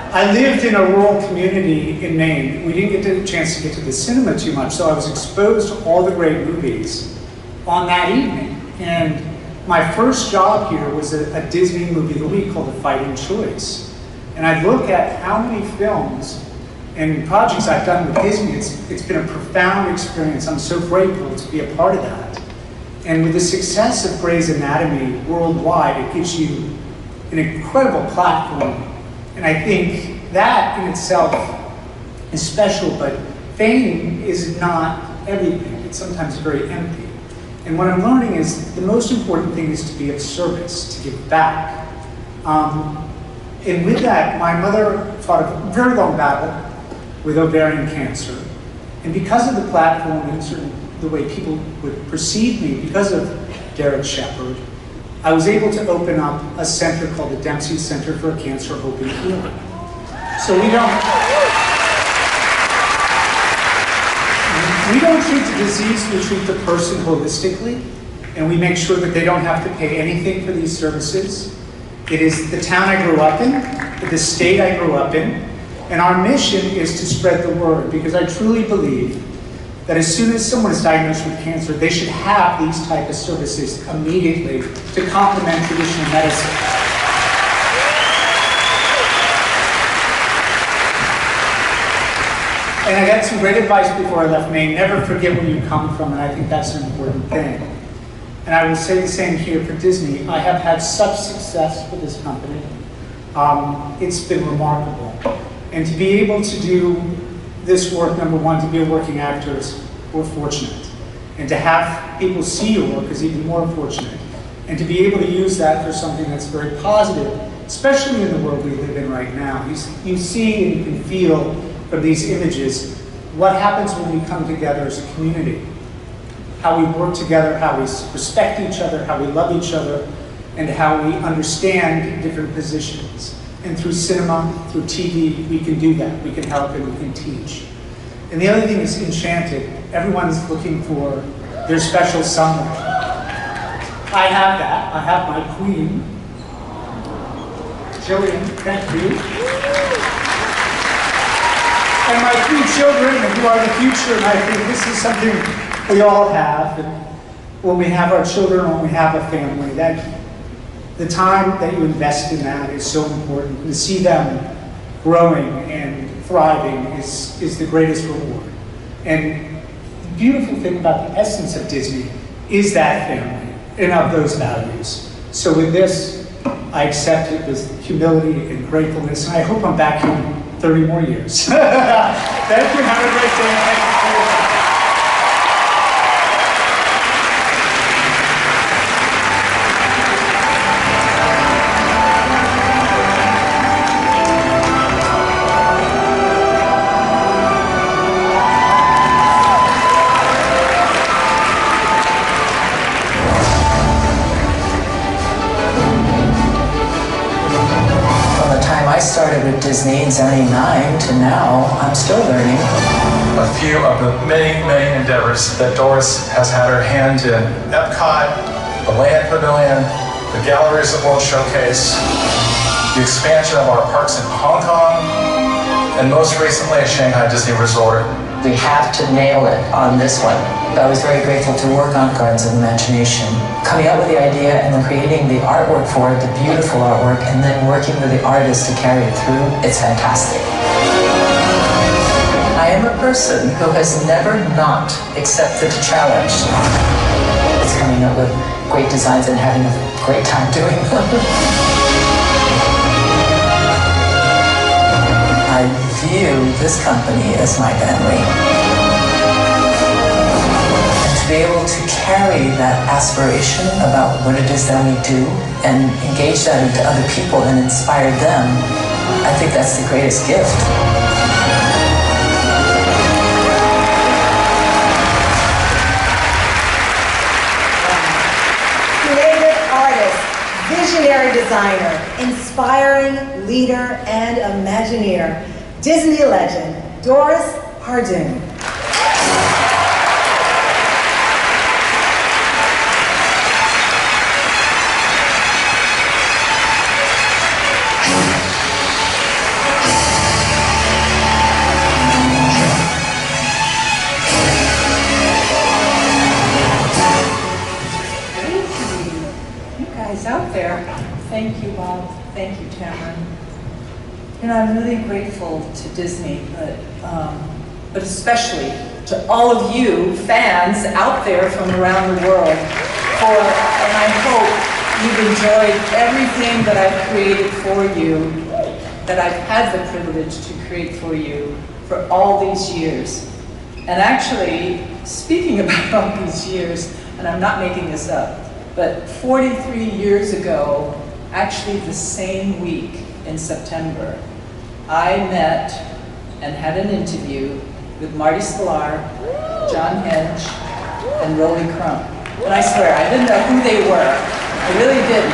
[SPEAKER 4] I lived in a rural community in Maine. We didn't get a chance to get to the cinema too much, so I was exposed to all the great movies on that evening. And my first job here was a Disney Movie of the Week called The Fighting Choice. And I look at how many films and projects I've done with Disney. It's been a profound experience. I'm so grateful to be a part of that. And with the success of Grey's Anatomy worldwide, it gives you an incredible platform. And I think that in itself is special, but fame is not everything. It's sometimes very empty. And what I'm learning is the most important thing is to be of service, to give back. And with that, my mother fought a very long battle with ovarian cancer. And because of the platform and the way people would perceive me, because of Derek Shepherd, I was able to open up a center called the Dempsey Center for Cancer, Hope and Healing. So we don't treat the disease, we treat the person holistically, and we make sure that they don't have to pay anything for these services. It is the town I grew up in, the state I grew up in, and our mission is to spread the word, because I truly believe that as soon as someone is diagnosed with cancer, they should have these type of services immediately to complement traditional medicine. And I got some great advice before I left Maine. Never forget where you come from, and I think that's an important thing. And I will say the same here for Disney. I have had such success with this company. It's been remarkable. And to be able to do this work, number one, to be a working actor, we're fortunate. And to have people see your work is even more fortunate. And to be able to use that for something that's very positive, especially in the world we live in right now. You see and you can feel from these images what happens when we come together as a community. How we work together, how we respect each other, how we love each other, and how we understand different positions. And through cinema, through TV, we can do that. We can help and we can teach. And the other thing is Enchanted. Everyone's looking for their special someone. I have that. I have my queen. Jillian, thank you. And my 3 children who are the future, and I think this is something we all have. And when we have our children, when we have a family, that the time that you invest in that is so important. To see them growing and thriving is the greatest reward. And the beautiful thing about the essence of Disney is that family and of those values. So with this, I accept it with humility and gratefulness, and I hope I'm back here in 30 more years. Thank you, have a great day. Thank you for your time.
[SPEAKER 5] started with Disney in '79 to now, I'm still learning.
[SPEAKER 9] A few of the many, many endeavors that Doris has had her hand in: Epcot, the Land Pavilion, the Galleries of World Showcase, the expansion of our parks in Hong Kong, and most recently Shanghai Disney Resort.
[SPEAKER 5] We have to nail it on this one. I was very grateful to work on Gardens of Imagination. Coming up with the idea and then creating the artwork for it, the beautiful artwork, and then working with the artist to carry it through, it's fantastic. I am a person who has never not accepted a challenge. It's coming up with great designs and having a great time doing them. I view this company as my family. And to be able to carry that aspiration about what it is that we do and engage that into other people and inspire them, I think that's the greatest gift.
[SPEAKER 14] Creative artist, visionary designer, inspiring leader, and Imagineer, Disney legend, Doris Hardoon.
[SPEAKER 11] You guys out there, thank you, Bob. Thank you, Tamara. You know, I'm really grateful to Disney, but especially to all of you fans out there from around the world and I hope you've enjoyed everything that I've created for you, that I've had the privilege to create for you for all these years. And actually, speaking about all these years, and I'm not making this up, but 43 years ago, actually the same week in September, I met and had an interview with Marty Sklar, John Hedge, and Rolly Crump. And I swear, I didn't know who they were. I really didn't.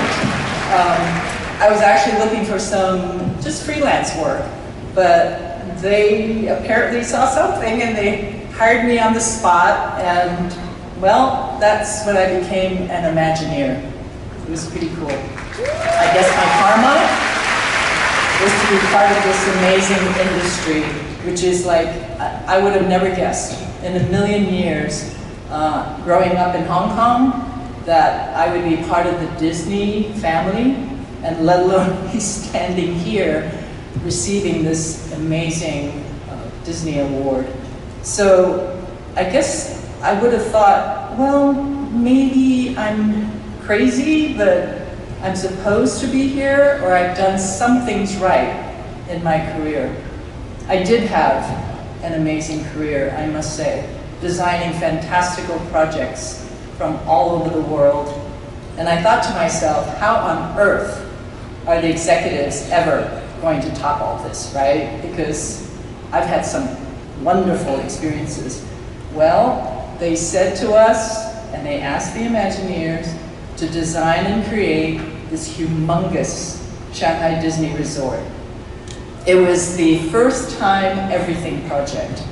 [SPEAKER 11] I was actually looking for some just freelance work, but they apparently saw something and they hired me on the spot, and well, that's when I became an Imagineer. It was pretty cool. I guess my karma was to be part of this amazing industry, which is like, I would have never guessed in a million years, growing up in Hong Kong, that I would be part of the Disney family, and let alone be standing here receiving this amazing Disney award. So I guess I would have thought, well, maybe I'm crazy, but I'm supposed to be here, or I've done some things right in my career. I did have an amazing career, I must say, designing fantastical projects from all over the world. And I thought to myself, how on earth are the executives ever going to top all this, right? Because I've had some wonderful experiences. Well, they said to us, and they asked the Imagineers to design and create this humongous Shanghai Disney Resort. It was the first time everything project.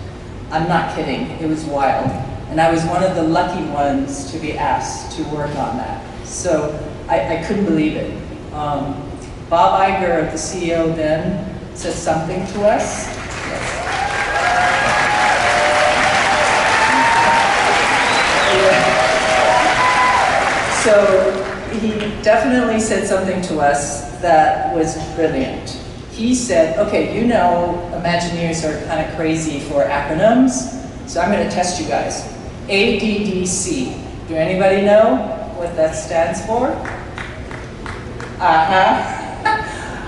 [SPEAKER 11] I'm not kidding, it was wild. And I was one of the lucky ones to be asked to work on that. So I couldn't believe it. Bob Iger, the CEO then, said something to us. So he definitely said something to us that was brilliant. He said, okay, you know Imagineers are kind of crazy for acronyms, so I'm going to test you guys. ADDC. Do anybody know what that stands for?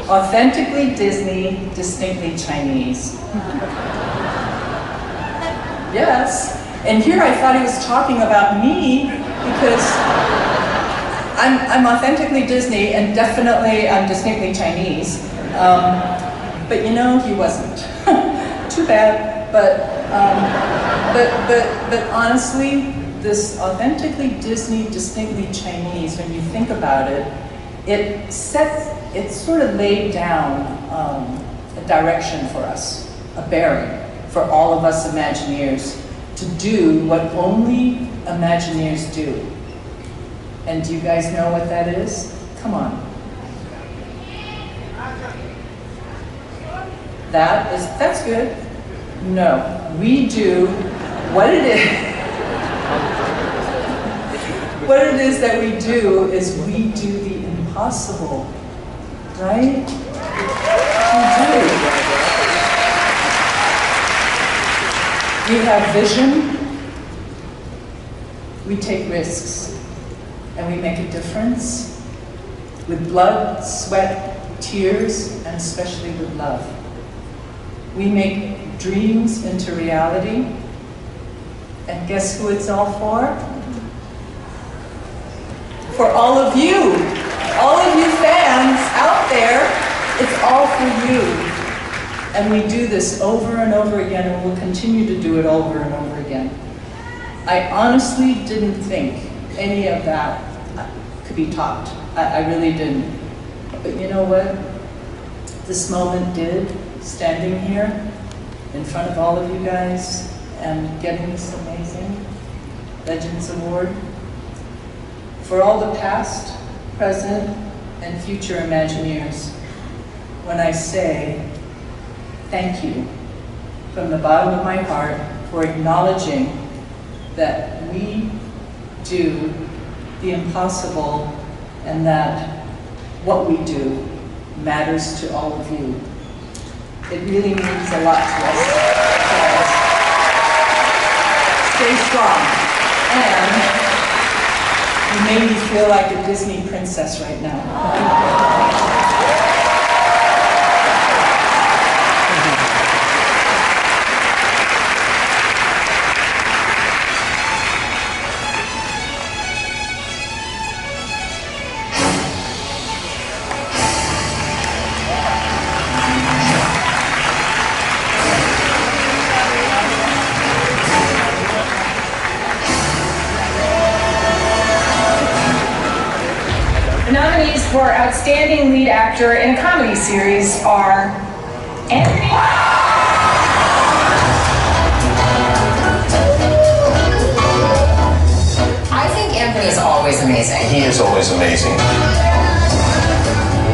[SPEAKER 11] Authentically Disney, distinctly Chinese. Yes. And here I thought he was talking about me, because I'm authentically Disney and definitely I'm distinctly Chinese. But you know, he wasn't. Too bad. But honestly, this authentically Disney, distinctly Chinese, when you think about it, it sort of laid down a direction for us, a bearing for all of us Imagineers to do what only Imagineers do. And do you guys know what that is? Come on. That's good. No, we do what it is. What it is that we do is we do the impossible, right? We do. We have vision, we take risks, and we make a difference with blood, sweat, tears, and especially with love. We make dreams into reality, and guess who it's all for? For all of you fans out there, it's all for you. And we do this over and over again, and we'll continue to do it over and over again. I honestly didn't think any of that could be topped. I really didn't. But you know what? This moment did, standing here in front of all of you guys and getting this amazing Legends Award. For all the past, present, and future Imagineers, when I say thank you from the bottom of my heart for acknowledging that we do the impossible and that what we do matters to all of you. It really means a lot to us. Stay strong. And you made me feel like a Disney princess right now.
[SPEAKER 3] Nominees for Outstanding Lead Actor in a Comedy Series are Anthony.
[SPEAKER 15] I think Anthony is always amazing.
[SPEAKER 10] He is always amazing.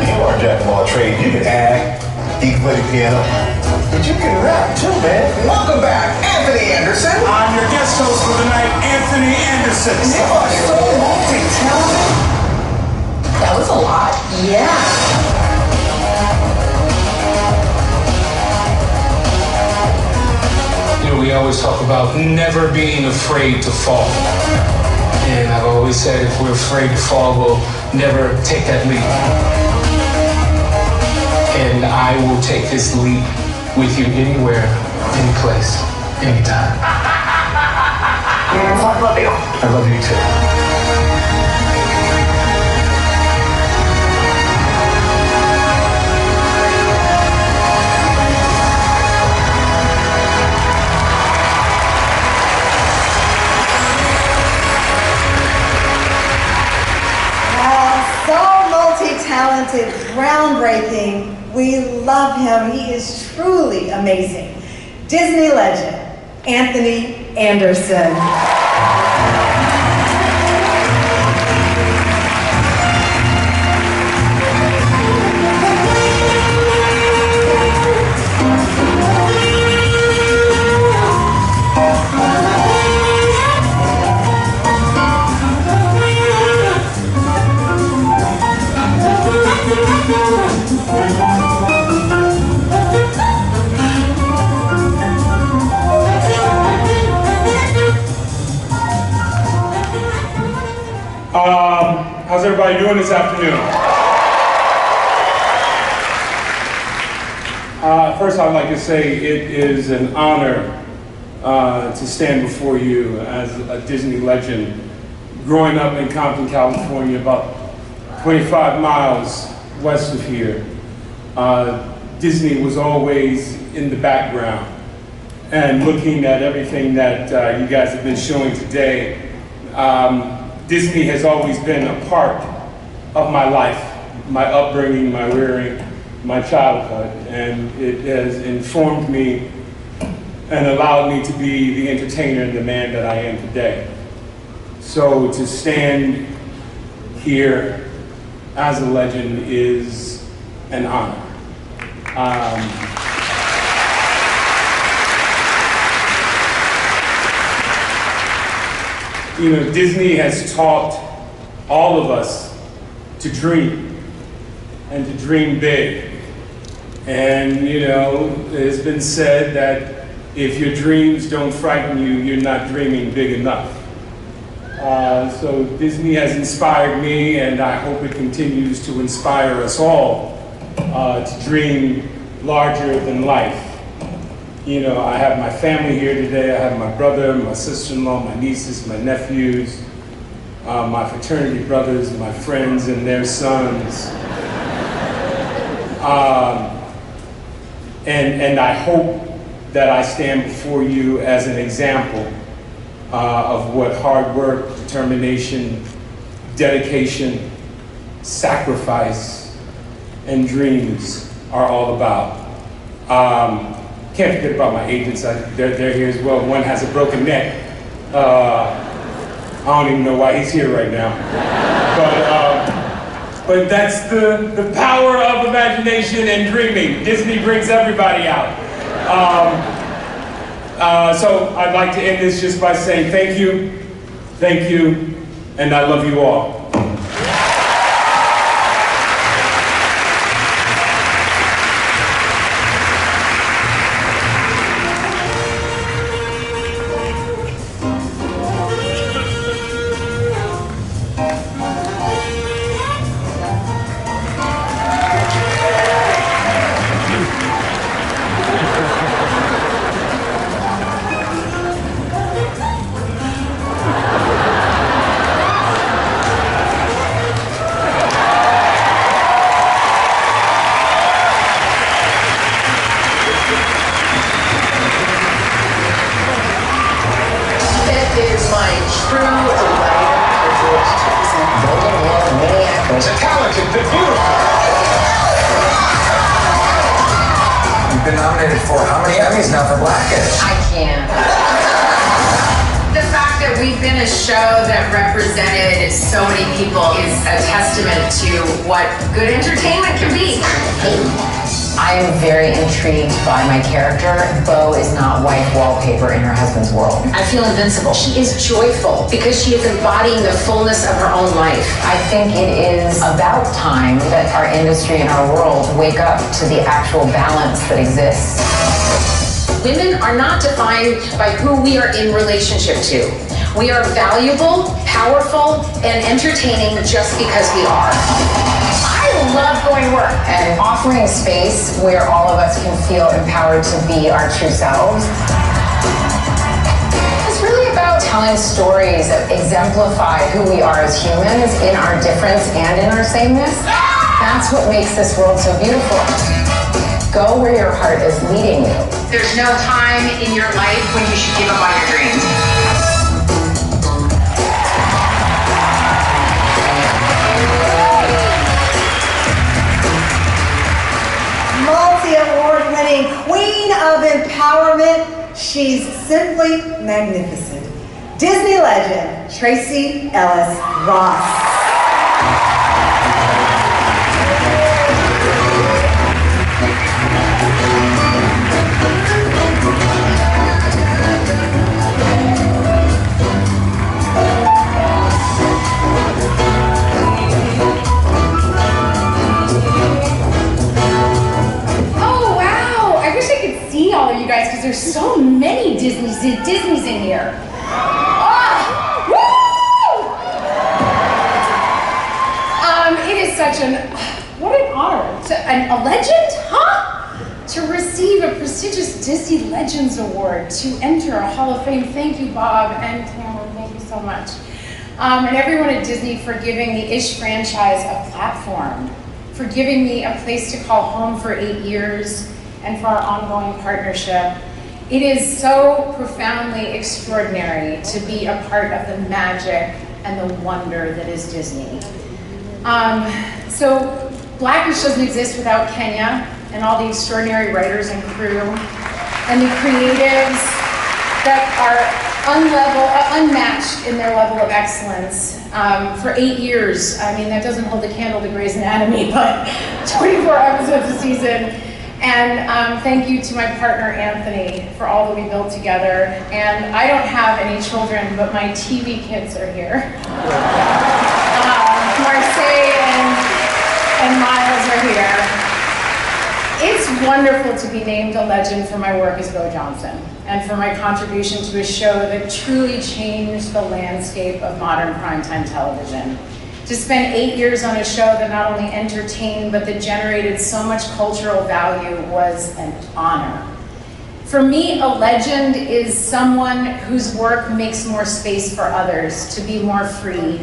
[SPEAKER 10] You are jack of all trades. You can act, you can play the piano, but you can rap too, man. Welcome back, Anthony Anderson.
[SPEAKER 12] I'm your guest host for the night, Anthony Anderson.
[SPEAKER 10] You are so multi-talented.
[SPEAKER 15] That was a lot. Yeah.
[SPEAKER 24] You know, we always talk about never being afraid to fall. And I've always said if we're afraid to fall, we'll never take that leap. And I will take this leap with you anywhere, any place, anytime.
[SPEAKER 15] I love you.
[SPEAKER 24] I love you too.
[SPEAKER 14] So multi-talented, groundbreaking. We love him. He is truly amazing. Disney legend, Anthony Anderson.
[SPEAKER 20] How's everybody doing this afternoon? First, I'd like to say it is an honor to stand before you as a Disney legend. Growing up in Compton, California, about 25 miles west of here, Disney was always in the background. And looking at everything that you guys have been showing today, Disney has always been a part of my life. my upbringing, my rearing, my childhood, and it has informed me and allowed me to be the entertainer and the man that I am today. So to stand here as a legend is an honor. You know, Disney has taught all of us to dream and to dream big. And you know, it's been said that if your dreams don't frighten you, you're not dreaming big enough. So Disney has inspired me, and I hope it continues to inspire us all to dream larger than life. You know, I have my family here today. I have my brother, my sister-in-law, my nieces, my nephews, my fraternity brothers, my friends and their sons. And I hope that I stand before you as an example of what hard work, determination, dedication, sacrifice, and dreams are all about. Can't forget about my agents. They're here as well. One has a broken neck. I don't even know why he's here right now. But that's the power of imagination and dreaming. Disney brings everybody out. So I'd like to end this just by saying thank you, and I love you all.
[SPEAKER 15] She is joyful because she is embodying the fullness of her own life.
[SPEAKER 5] I think it is about time that our industry and our world wake up to the actual balance that exists.
[SPEAKER 15] Women are not defined by who we are in relationship to. We are valuable, powerful, and entertaining just because we are. I love going to work.
[SPEAKER 5] And offering space where all of us can feel empowered to be our true selves. About telling stories that exemplify who we are as humans in our difference and in our sameness. That's what makes this world so beautiful. Go where your heart is leading you.
[SPEAKER 15] There's no time in your life when you should give up on your dreams.
[SPEAKER 14] Multi-award-winning queen of empowerment, she's simply magnificent. Disney legend, Tracee Ellis Ross.
[SPEAKER 6] Oh wow! I wish I could see all of you guys because there's so many Disneys in here. What an honor. A legend, huh? To receive a prestigious Disney Legends Award, to enter a Hall of Fame. Thank you, Bob and Cameron, thank you so much. And everyone at Disney for giving the Ish franchise a platform, for giving me a place to call home for 8 years, and for our ongoing partnership. It is so profoundly extraordinary to be a part of the magic and the wonder that is Disney. So Blackish doesn't exist without Kenya and all the extraordinary writers and crew and the creatives that are unmatched in their level of excellence. For 8 years, I mean, that doesn't hold a candle to Grey's Anatomy, but 24 episodes a season. And thank you to my partner, Anthony, for all that we built together. And I don't have any children, but my TV kids are here. Marseille and Miles are here. It's wonderful to be named a legend for my work as Bo Johnson and for my contribution to a show that truly changed the landscape of modern primetime television. To spend 8 years on a show that not only entertained but that generated so much cultural value was an honor. For me, a legend is someone whose work makes more space for others to be more free,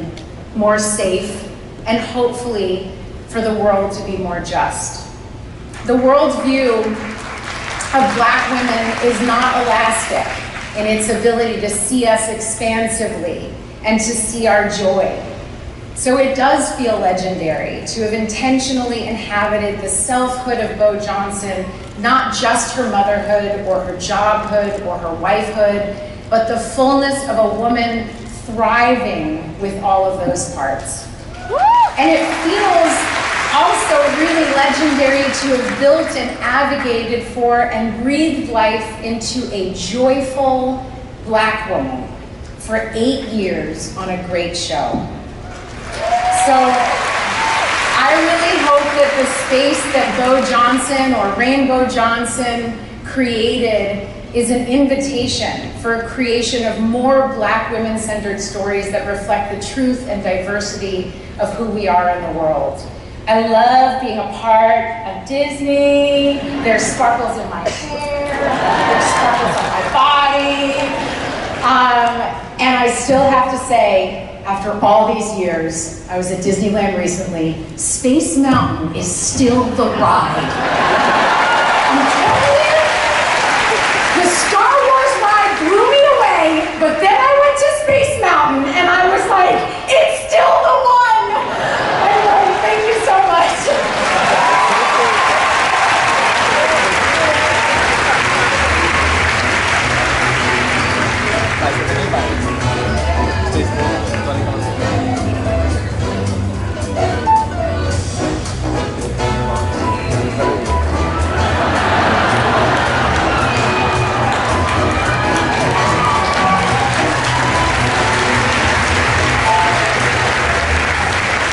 [SPEAKER 6] more safe, and hopefully for the world to be more just. The world's view of Black women is not elastic in its ability to see us expansively and to see our joy. So it does feel legendary to have intentionally inhabited the selfhood of Bo Johnson, not just her motherhood or her jobhood or her wifehood, but the fullness of a woman thriving with all of those parts. And it feels also really legendary to have built and advocated for and breathed life into a joyful Black woman for 8 years on a great show. So I really hope that the space that Bo Johnson or Rainbow Johnson created is an invitation for a creation of more Black women-centered stories that reflect the truth and diversity of who we are in the world. I love being a part of Disney. There's sparkles in my hair, there's sparkles on my body. And I still have to say, after all these years, I was at Disneyland recently, Space Mountain is still the ride. I'm telling you, the Star Wars ride blew me away, but then I went to Space Mountain and I was like, it's still the one! Anyway, thank you so much.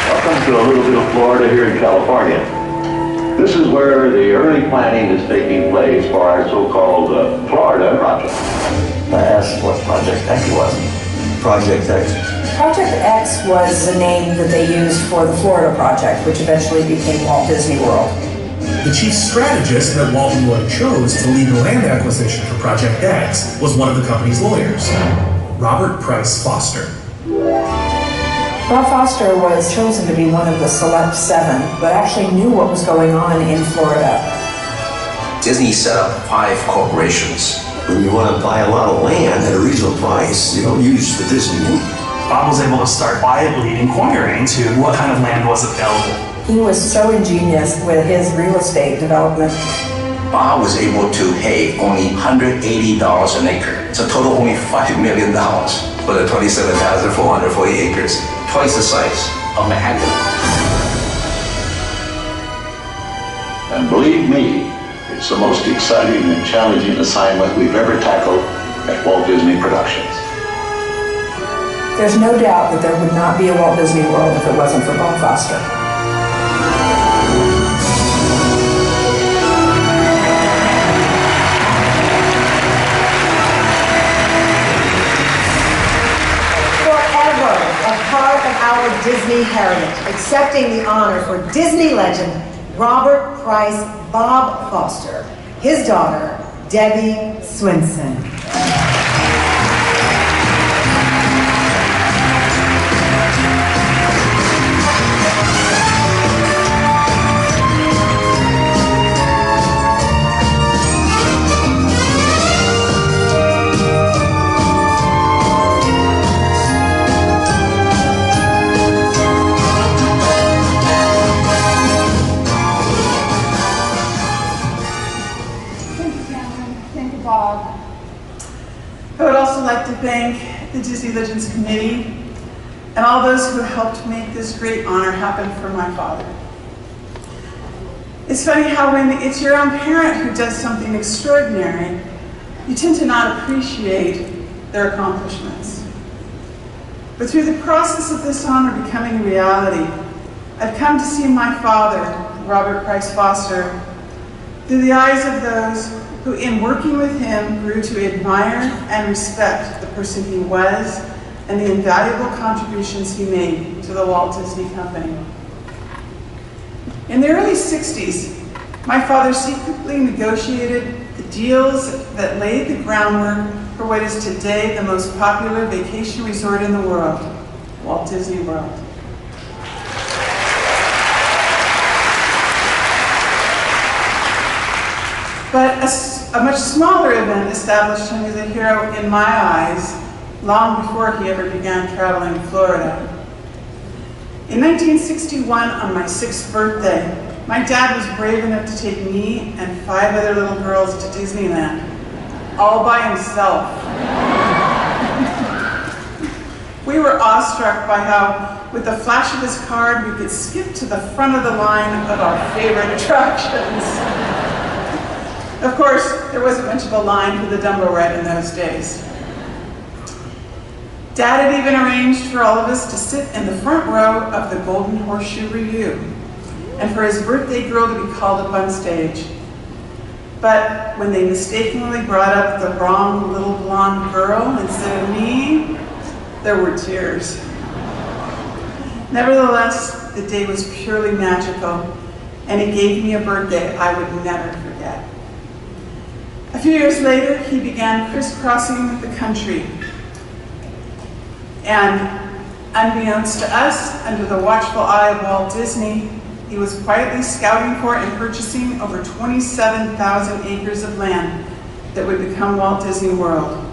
[SPEAKER 7] Welcome to a little bit of Florida here in California. This is where the early planning is taking place for our so-called Florida project.
[SPEAKER 13] I asked what Project X was. Project X.
[SPEAKER 17] Project X was the name that they used for the Florida project, which eventually became Walt Disney World.
[SPEAKER 19] The chief strategist that Walt and Lloyd chose to lead the land acquisition for Project X was one of the company's lawyers, Robert Price Foster.
[SPEAKER 17] Bob Foster was chosen to be one of the select 7, but actually knew what was going on in Florida.
[SPEAKER 25] Disney set up 5 corporations.
[SPEAKER 13] When you want to buy a lot of land at a reasonable price, you don't use the Disney name.
[SPEAKER 26] Bob was able to start quietly inquiring into what kind of land was available.
[SPEAKER 17] He was so ingenious with his real estate development.
[SPEAKER 25] Bob was able to pay only $180 an acre. It's a total only $5 million for the 27,440 acres, twice the size of Manhattan.
[SPEAKER 7] And believe me, it's the most exciting and challenging assignment we've ever tackled at Walt Disney Productions.
[SPEAKER 17] There's no doubt that there would not be a Walt Disney World if it wasn't for Bob Foster.
[SPEAKER 14] Forever a part of our Disney heritage, accepting the honor for Disney legend Robert Price Bob Foster, his daughter, Debbie Swinson.
[SPEAKER 2] like to thank the Disney Legends Committee and all those who helped make this great honor happen for my father. It's funny how when it's your own parent who does something extraordinary, you tend to not appreciate their accomplishments. But through the process of this honor becoming a reality, I've come to see my father, Robert Price Foster, through the eyes of those who, in working with him, grew to admire and respect the person he was and the invaluable contributions he made to the Walt Disney Company. In the early 60s, my father secretly negotiated the deals that laid the groundwork for what is today the most popular vacation resort in the world, Walt Disney World. But a much smaller event established him as a hero in my eyes long before he ever began traveling Florida. In 1961, on my 6th birthday, my dad was brave enough to take me and 5 other little girls to Disneyland, all by himself. We were awestruck by how, with the flash of his card, we could skip to the front of the line of our favorite attractions. Of course, there wasn't much of a line for the Dumbo ride in those days. Dad had even arranged for all of us to sit in the front row of the Golden Horseshoe Revue, and for his birthday girl to be called up on stage. But when they mistakenly brought up the wrong little blonde girl instead of me, there were tears. Nevertheless, the day was purely magical, and it gave me a birthday I would never forget. A few years later, he began crisscrossing the country. And unbeknownst to us, under the watchful eye of Walt Disney, he was quietly scouting for and purchasing over 27,000 acres of land that would become Walt Disney World.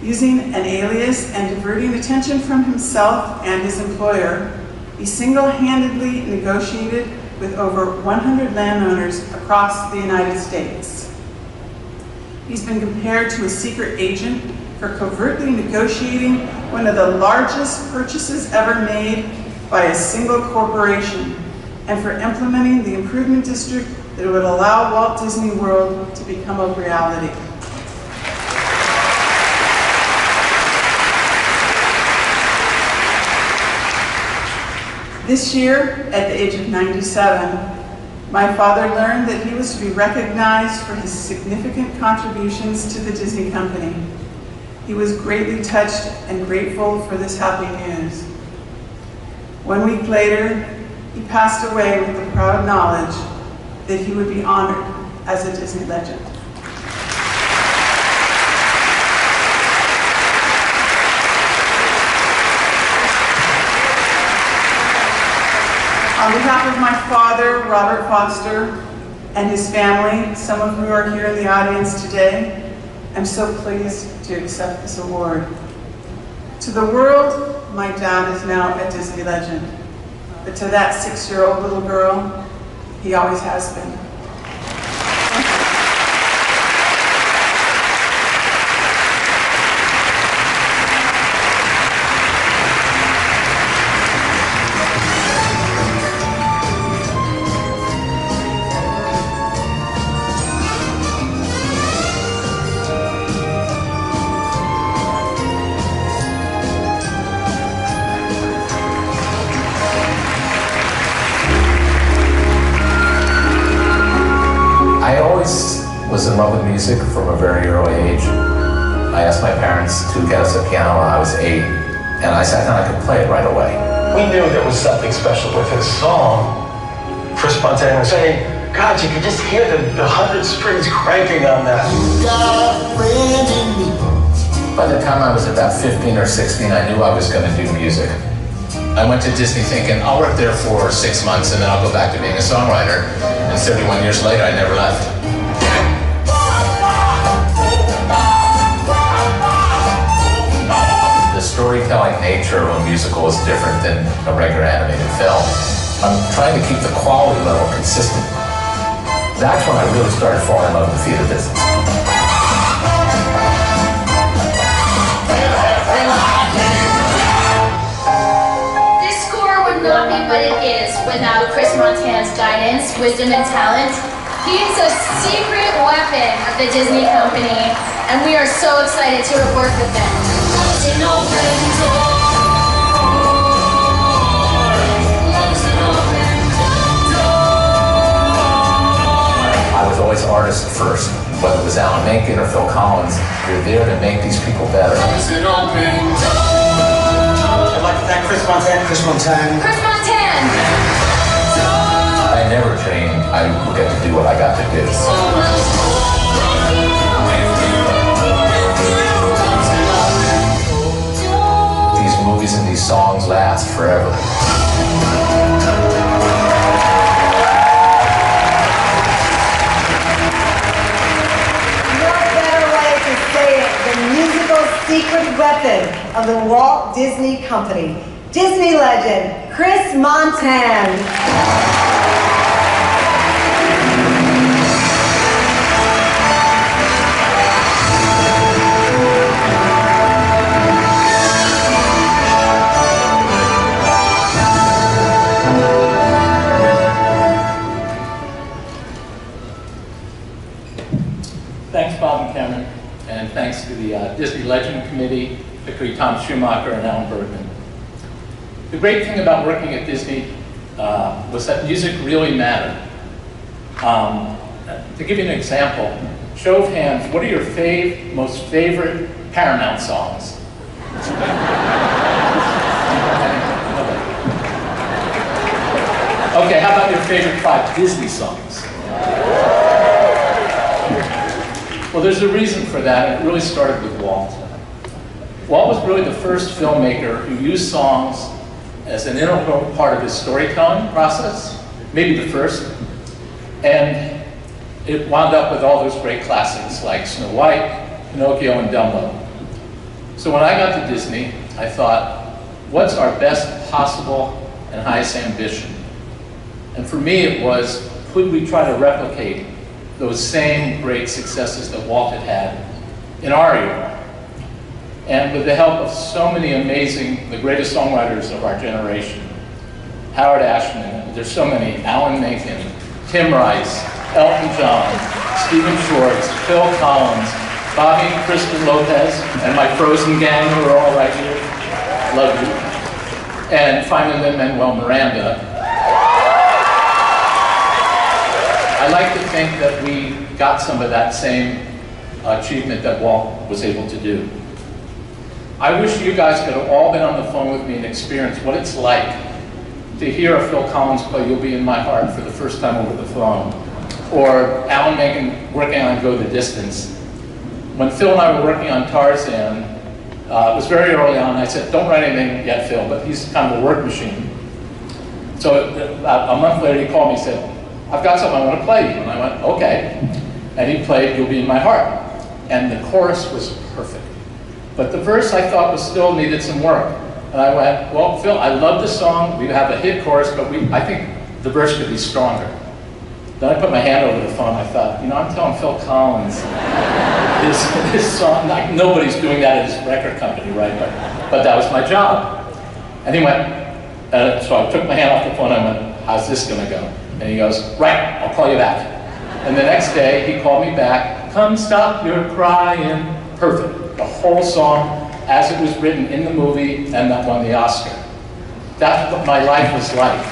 [SPEAKER 2] Using an alias and diverting attention from himself and his employer, he single-handedly negotiated with over 100 landowners across the United States. He's been compared to a secret agent for covertly negotiating one of the largest purchases ever made by a single corporation, and for implementing the improvement district that would allow Walt Disney World to become a reality. This year, at the age of 97, my father learned that he was to be recognized for his significant contributions to the Disney Company. He was greatly touched and grateful for this happy news. 1 week later, he passed away with the proud knowledge that he would be honored as a Disney legend. On behalf of my father, Robert Foster, and his family, some of whom are here in the audience today, I'm so pleased to accept this award. To the world, my dad is now a Disney legend, but to that 6-year-old little girl, he always has been.
[SPEAKER 8] Was in love with music from a very early age. I asked my parents to get us a piano when I was 8, and I sat down and I could play it right away.
[SPEAKER 16] We knew there was something special with his song. For spontaneous saying, God, you could just hear the 100 strings cranking on that.
[SPEAKER 8] By the time I was about 15 or 16, I knew I was going to do music. I went to Disney thinking, I'll work there for 6 months and then I'll go back to being a songwriter. And 31 years later, I never left. The storytelling nature of a musical is different than a regular animated film. I'm trying to keep the quality level consistent. That's when I really started falling in love with the theater business.
[SPEAKER 1] without Chris Montan's guidance, wisdom, and talent. He is a secret weapon of the Disney company, and we are so excited to have worked with him.
[SPEAKER 8] I was always artist first, whether it was Alan Menken or Phil Collins. You're there to make these people better.
[SPEAKER 12] I'd
[SPEAKER 10] like to thank Chris Montan.
[SPEAKER 1] Chris Montan!
[SPEAKER 8] I never dreamed I would get to do what I got to do. These movies and these songs last forever.
[SPEAKER 14] The musical secret weapon of the Walt Disney Company. Disney legend, Chris Montan.
[SPEAKER 4] Thanks, Bob and Cameron. And thanks to the Disney Legend Committee, particularly Tom Schumacher and Alan Bergman. The great thing about working at Disney was that music really mattered. To give you an example, show of hands, what are your most favorite Paramount songs? Okay, how about your favorite 5 Disney songs? Well, there's a reason for that, and it really started with Walt. Walt was really the first filmmaker who used songs as an integral part of his storytelling process, maybe the first, and it wound up with all those great classics like Snow White, Pinocchio, and Dumbo. So when I got to Disney, I thought, what's our best possible and highest ambition? And for me it was, could we try to replicate those same great successes that Walt had had in our era? And with the help of so many amazing, the greatest songwriters of our generation, Howard Ashman, there's so many, Alan Menken, Tim Rice, Elton John, Stephen Schwartz, Phil Collins, Bobby and Kristen Lopez, and my Frozen gang who are all right here, love you. And finally Lin-Manuel Miranda. I like to think that we got some of that same achievement that Walt was able to do. I wish you guys could have all been on the phone with me and experienced what it's like to hear a Phil Collins play You'll Be in My Heart for the first time over the phone, or Alan Menken working on Go the Distance. When Phil and I were working on Tarzan, it was very early on, I said, don't write anything yet, Phil, but he's kind of a work machine. So a month later he called me and said, I've got something I want to play you. And I went, okay. And he played You'll Be in My Heart. And the chorus was perfect. But the verse I thought still needed some work. And I went, well, Phil, I love the song. We have a hit chorus, but I think the verse could be stronger. Then I put my hand over the phone. I thought, you know, I'm telling Phil Collins this song, like, nobody's doing that at his record company, right? But that was my job. And he went, so I took my hand off the phone and I went, how's this going to go? And he goes, right, I'll call you back. And the next day, he called me back, come stop your crying. Perfect. The whole song, as it was written in the movie, and that won the Oscar. That's what my life was like.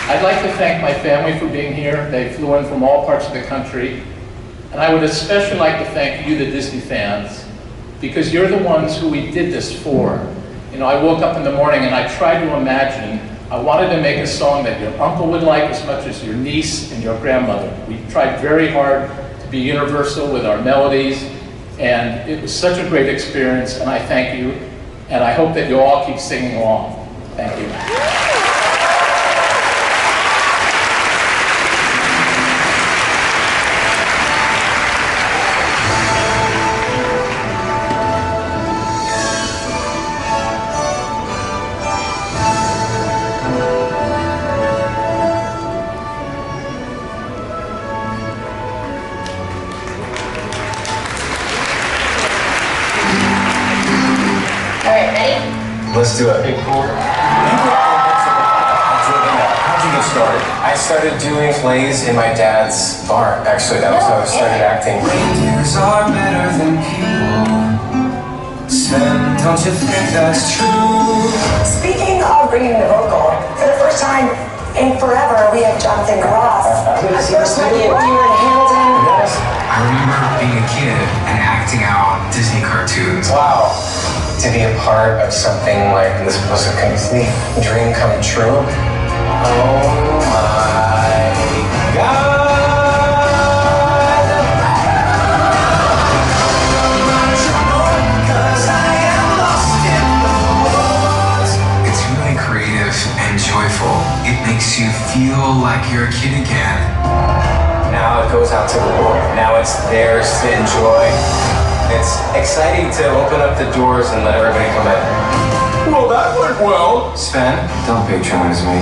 [SPEAKER 4] I'd like to thank my family for being here. They flew in from all parts of the country. And I would especially like to thank you, the Disney fans, because you're the ones who we did this for. You know, I woke up in the morning and I tried to imagine, I wanted to make a song that your uncle would like as much as your niece and your grandmother. We tried very hard to be universal with our melodies, and it was such a great experience, and I thank you, and I hope that you all keep singing along. Thank you.
[SPEAKER 16] Let's do it. Hey, cool.
[SPEAKER 9] How'd you get started? I started doing plays in my dad's bar. Actually, that was how I started acting. Reindeers are better than people. Sven, don't you think that's true?
[SPEAKER 15] Speaking of bringing the vocal, for the first time in forever, we have Jonathan Groff. First time you were in Hamilton.
[SPEAKER 9] Yes.
[SPEAKER 11] I remember being a kid and acting out Disney cartoons.
[SPEAKER 9] Wow. To be a part of something like this was a complete dream come true. Oh my God.
[SPEAKER 11] It's really creative and joyful. It makes you feel like you're a kid again.
[SPEAKER 9] Now it goes out to the world. Now it's theirs to enjoy. It's exciting to open up the doors and let everybody come in. Well, that went well. Sven, don't patronize me.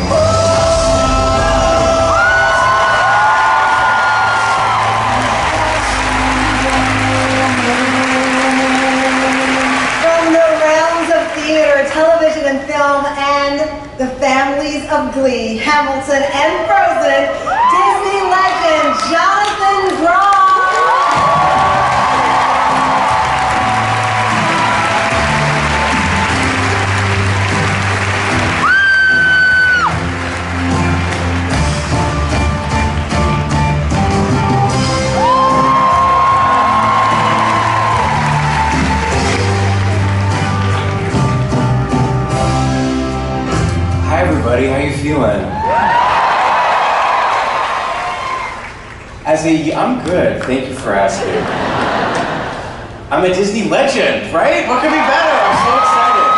[SPEAKER 14] From the realms of theater, television, and film, and the families of Glee, Hamilton, and Frozen, Disney legend Jonathan Groff.
[SPEAKER 9] Hi everybody, how you feeling? I'm good, thank you for asking. I'm a Disney legend, right? What could be better? I'm so excited.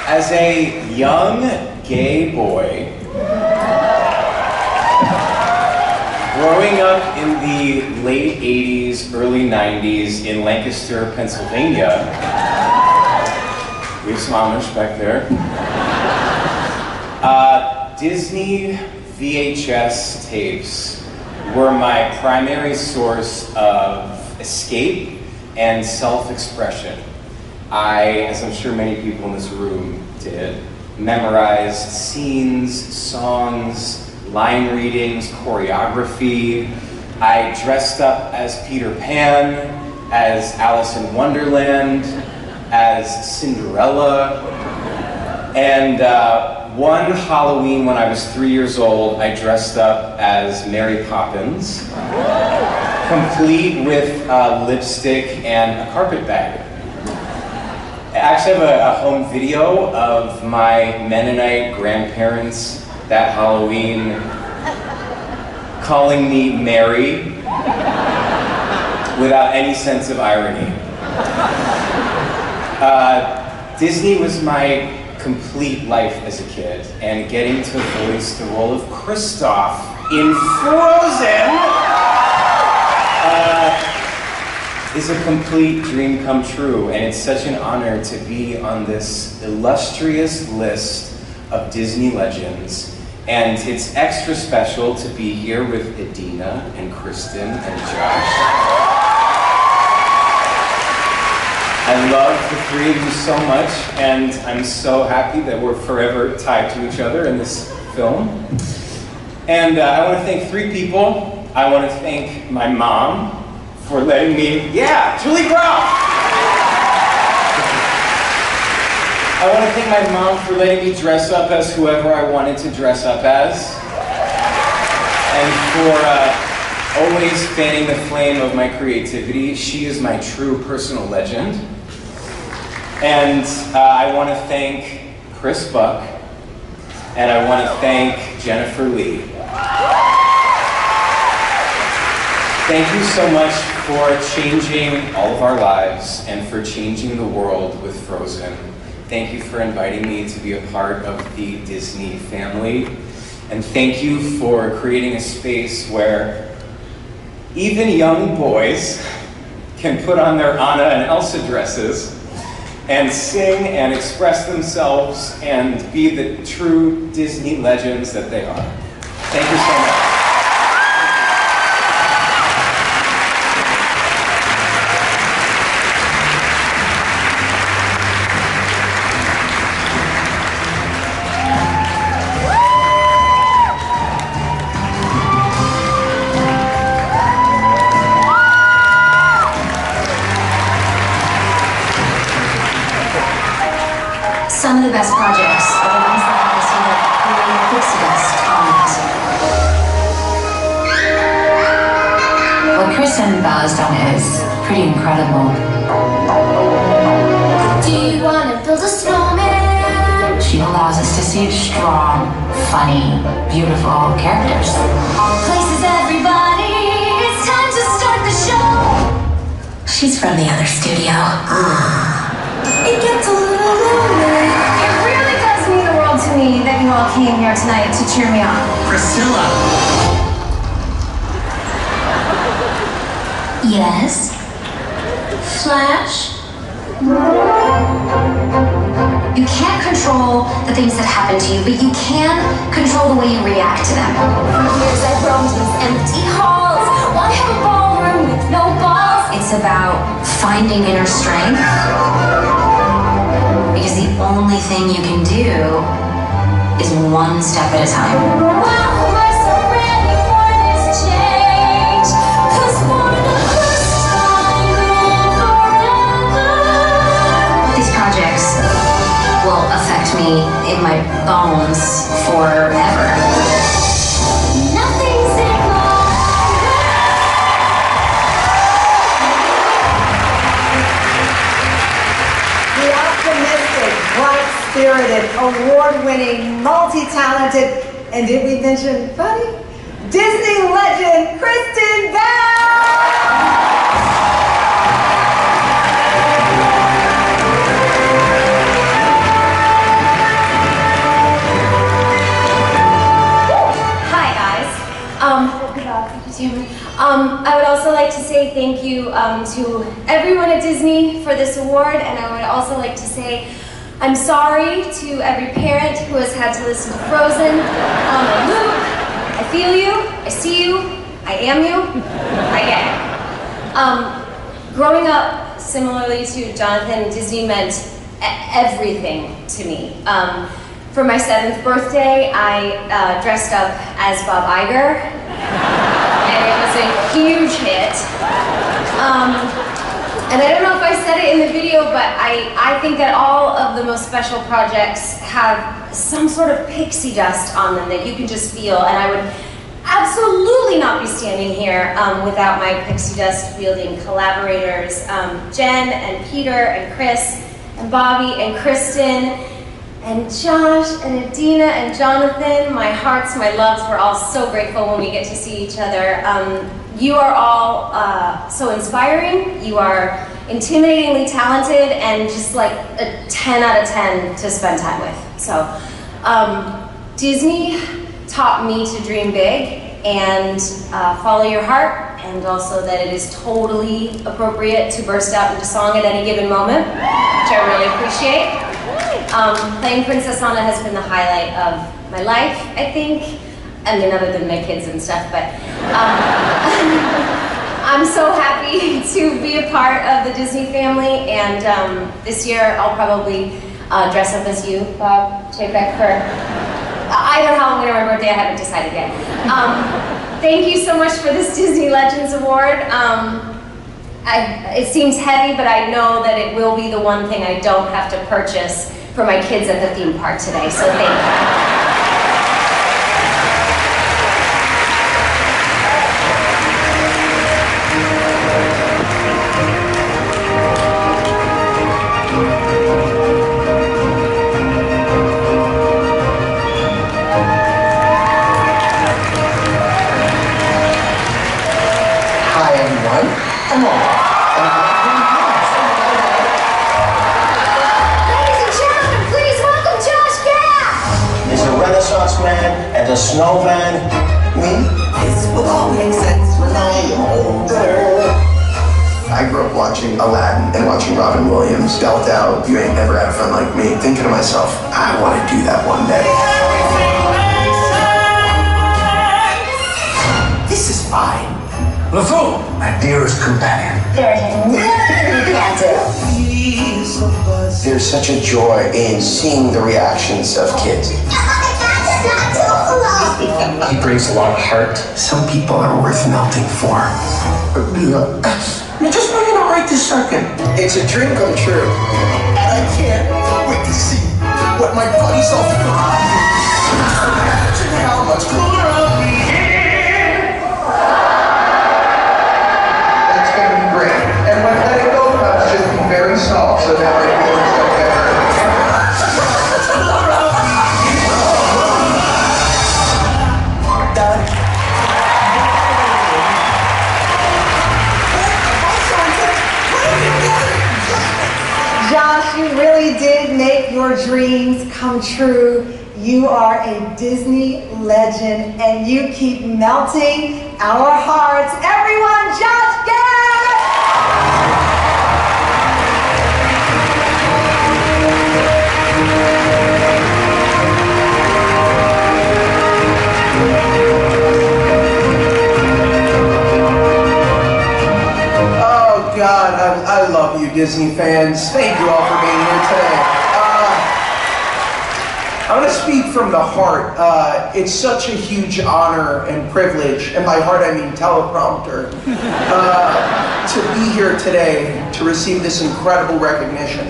[SPEAKER 9] As a young gay boy, growing up in the late 80s, early 90s in Lancaster, Pennsylvania, we have some Amish back there. Disney VHS tapes were my primary source of escape and self-expression. I, as I'm sure many people in this room did, memorized scenes, songs, line readings, choreography. I dressed up as Peter Pan, as Alice in Wonderland, as Cinderella, and one Halloween when I was 3 years old, I dressed up as Mary Poppins, complete with lipstick and a carpet bag. I actually have a home video of my Mennonite grandparents that Halloween calling me Mary without any sense of irony. Disney was my complete life as a kid, and getting to voice the role of Kristoff in Frozen is a complete dream come true, and it's such an honor to be on this illustrious list of Disney legends. And it's extra special to be here with Idina and Kristen and Josh. I love the three of you so much, and I'm so happy that we're forever tied to each other in this film. And I want to thank three people. I want to thank my mom for letting me, Julie Groff! I want to thank my mom for letting me dress up as whoever I wanted to dress up as. And for always fanning the flame of my creativity. She is my true personal legend. And I want to thank Chris Buck, and I want to thank Jennifer Lee. Thank you so much for changing all of our lives and for changing the world with Frozen. Thank you for inviting me to be a part of the Disney family. And thank you for creating a space where even young boys can put on their Anna and Elsa dresses and sing and express themselves and be the true Disney legends that they are. Thank you so much.
[SPEAKER 15] the best projects are the ones that have us sort of creating pixie dust on the episode. What Chris and Bella's done is pretty incredible.
[SPEAKER 1] Do you want to build a snowman?
[SPEAKER 15] She allows us to see strong, funny, beautiful characters.
[SPEAKER 1] Places everybody, it's time to start the show.
[SPEAKER 15] She's from the other studio.
[SPEAKER 1] It gets a little lonely.
[SPEAKER 15] It really does mean the world to me that you all came here tonight to cheer me on.
[SPEAKER 26] Priscilla.
[SPEAKER 1] Yes? Flash?
[SPEAKER 15] You can't control the things that happen to you, but you can control the way you react to them.
[SPEAKER 1] For years I've roamed these empty halls. Why have a ballroom with no balls?
[SPEAKER 15] It's about finding inner strength, because the only thing you can do is one step at a time.
[SPEAKER 1] Wow, we're so ready for this change. 'Cause for the first time in forever.
[SPEAKER 15] These projects will affect me in my bones forever.
[SPEAKER 1] Nothing's
[SPEAKER 14] The optimistic, bright-spirited, award-winning, multi-talented, and did we mention funny? Disney legend, Kristen Bell!
[SPEAKER 3] Hi guys. I would also like to say thank you to everyone at Disney for this award, and I would also like to say I'm sorry to every parent who has had to listen to Frozen. Luke, I feel you, I see you, I am you, I get it. Growing up, similarly to Jonathan, Disney meant everything to me. For my 7th birthday, I dressed up as Bob Iger, and it was a huge hit. And I don't know if I said it in the video, but I think that all of the most special projects have some sort of pixie dust on them that you can just feel, and I would absolutely not be standing here without my pixie dust wielding collaborators, Jen and Peter and Chris and Bobby and Kristen and Josh and Adina and Jonathan. My hearts, my loves, we're all so grateful when we get to see each other. You are all so inspiring. You are intimidatingly talented and just like a 10 out of 10 to spend time with. So Disney taught me to dream big and follow your heart, and also that it is totally appropriate to burst out into song at any given moment, which I really appreciate. Playing Princess Anna has been the highlight of my life, I think. I mean, other than my kids and stuff, but I'm so happy to be a part of the Disney family, and this year I'll probably dress up as you, Bob Chapek, for either Halloween or my birthday. I haven't decided yet. Thank you so much for this Disney Legends Award. It seems heavy, but I know that it will be the one thing I don't have to purchase for my kids at the theme park today, so thank you.
[SPEAKER 10] The snowman, me?
[SPEAKER 18] This will all make sense when I'm older.
[SPEAKER 13] I grew up watching Aladdin and watching Robin Williams belt out, "You ain't never had a friend like me," thinking to myself, I want to do that one day.
[SPEAKER 18] This is fine.
[SPEAKER 10] LeFou, my dearest companion.
[SPEAKER 15] There's nothing you can't do.
[SPEAKER 13] There's such a joy in seeing the reactions of kids.
[SPEAKER 26] He brings a lot of heart.
[SPEAKER 13] Some people are worth melting for.
[SPEAKER 10] Just bring it out right this second.
[SPEAKER 13] It's a dream come true.
[SPEAKER 18] I can't wait to see
[SPEAKER 13] what my buddy saw fit. Imagine how much cooler I'll be. That's gonna be great. And when letting go comes, just be very soft so that my feelings don't get hurt.
[SPEAKER 14] Josh, you really did make your dreams come true. You are a Disney legend and you keep melting our hearts. Everyone, Josh Gad!
[SPEAKER 13] Oh God, I love you, Disney fans. Thank you all for being here today. I'm going to speak from the heart. It's such a huge honor and privilege, and by heart I mean teleprompter, to be here today to receive this incredible recognition.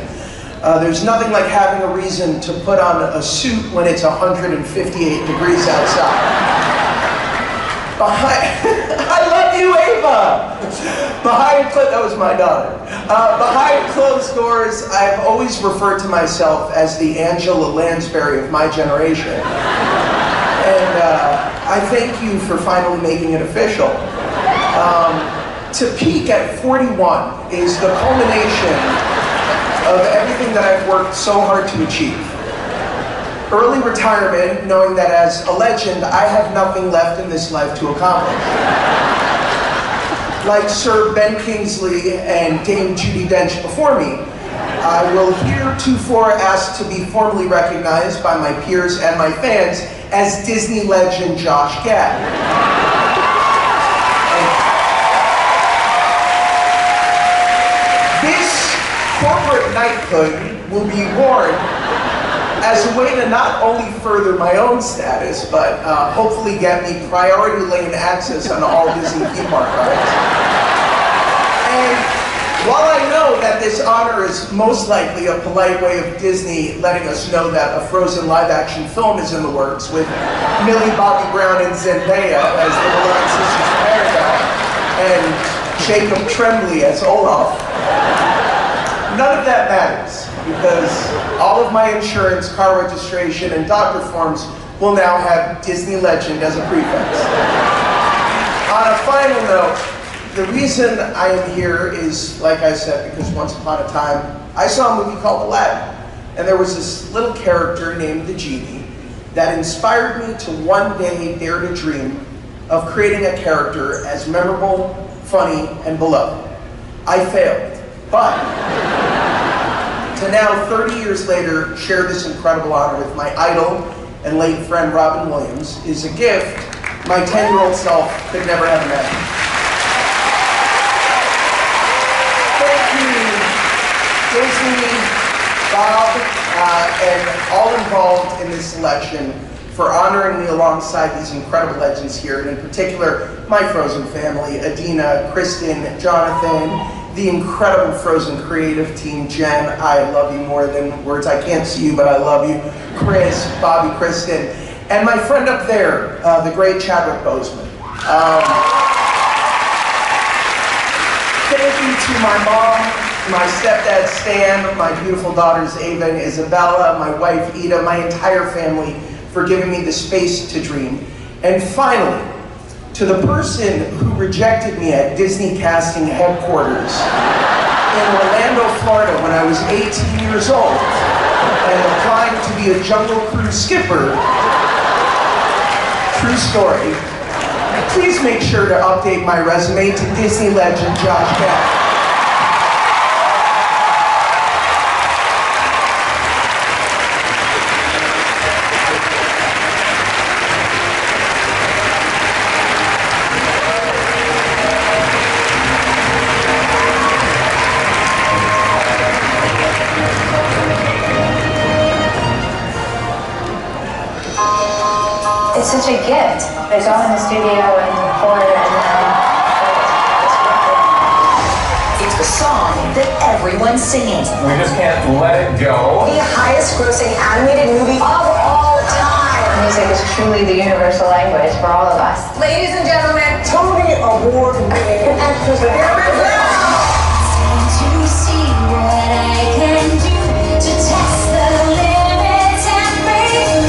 [SPEAKER 13] There's nothing like having a reason to put on a suit when it's 158 degrees outside. I love you, Ava! That was my daughter. Behind closed doors, I've always referred to myself as the Angela Lansbury of my generation. And I thank you for finally making it official. To peak at 41 is the culmination of everything that I've worked so hard to achieve. Early retirement, knowing that as a legend, I have nothing left in this life to accomplish. Like Sir Ben Kingsley and Dame Judi Dench before me, I will heretofore ask to be formally recognized by my peers and my fans as Disney legend Josh Gad. This corporate knighthood will be worn as a way to not only further my own status, but hopefully get me priority lane access on all Disney theme park rides. And while I know that this honor is most likely a polite way of Disney letting us know that a Frozen live-action film is in the works with Millie Bobby Brown and Zendaya as the beloved Sisters of Paradise, and Jacob Tremblay as Olaf, none of that matters, because all of my insurance, car registration, and doctor forms will now have Disney legend as a prefix. On a final note, the reason I am here is, like I said, because once upon a time, I saw a movie called Aladdin, and there was this little character named the Genie that inspired me to one day dare to dream of creating a character as memorable, funny, and beloved. I failed, but to now, 30 years later, share this incredible honor with my idol and late friend Robin Williams is a gift my 10-year-old self could never have imagined. Thank you, Disney, Bob, and all involved in this selection for honoring me alongside these incredible legends here, and in particular, my Frozen family, Adina, Kristen, Jonathan, the incredible Frozen creative team, Jen, I love you more than words. I can't see you, but I love you. Chris, Bobby, Kristen, and my friend up there, the great Chadwick Boseman. Thank you to my mom, my stepdad Stan, my beautiful daughters Ava and Isabella, my wife Ida, my entire family for giving me the space to dream. And finally, to the person who rejected me at Disney casting headquarters in Orlando, Florida when I was 18 years old and applying to be a Jungle Cruise skipper, true story, please make sure to update my resume to Disney legend Josh Gad.
[SPEAKER 15] It's such a gift to go in the studio and record it and it's a song that everyone everyone singing.
[SPEAKER 10] We just can't let it go.
[SPEAKER 15] The highest grossing animated movie of all time.
[SPEAKER 5] Music is truly the universal language for all of us.
[SPEAKER 14] Ladies and gentlemen, Tony Award-winning actress
[SPEAKER 1] To see what I can do to test the limits and break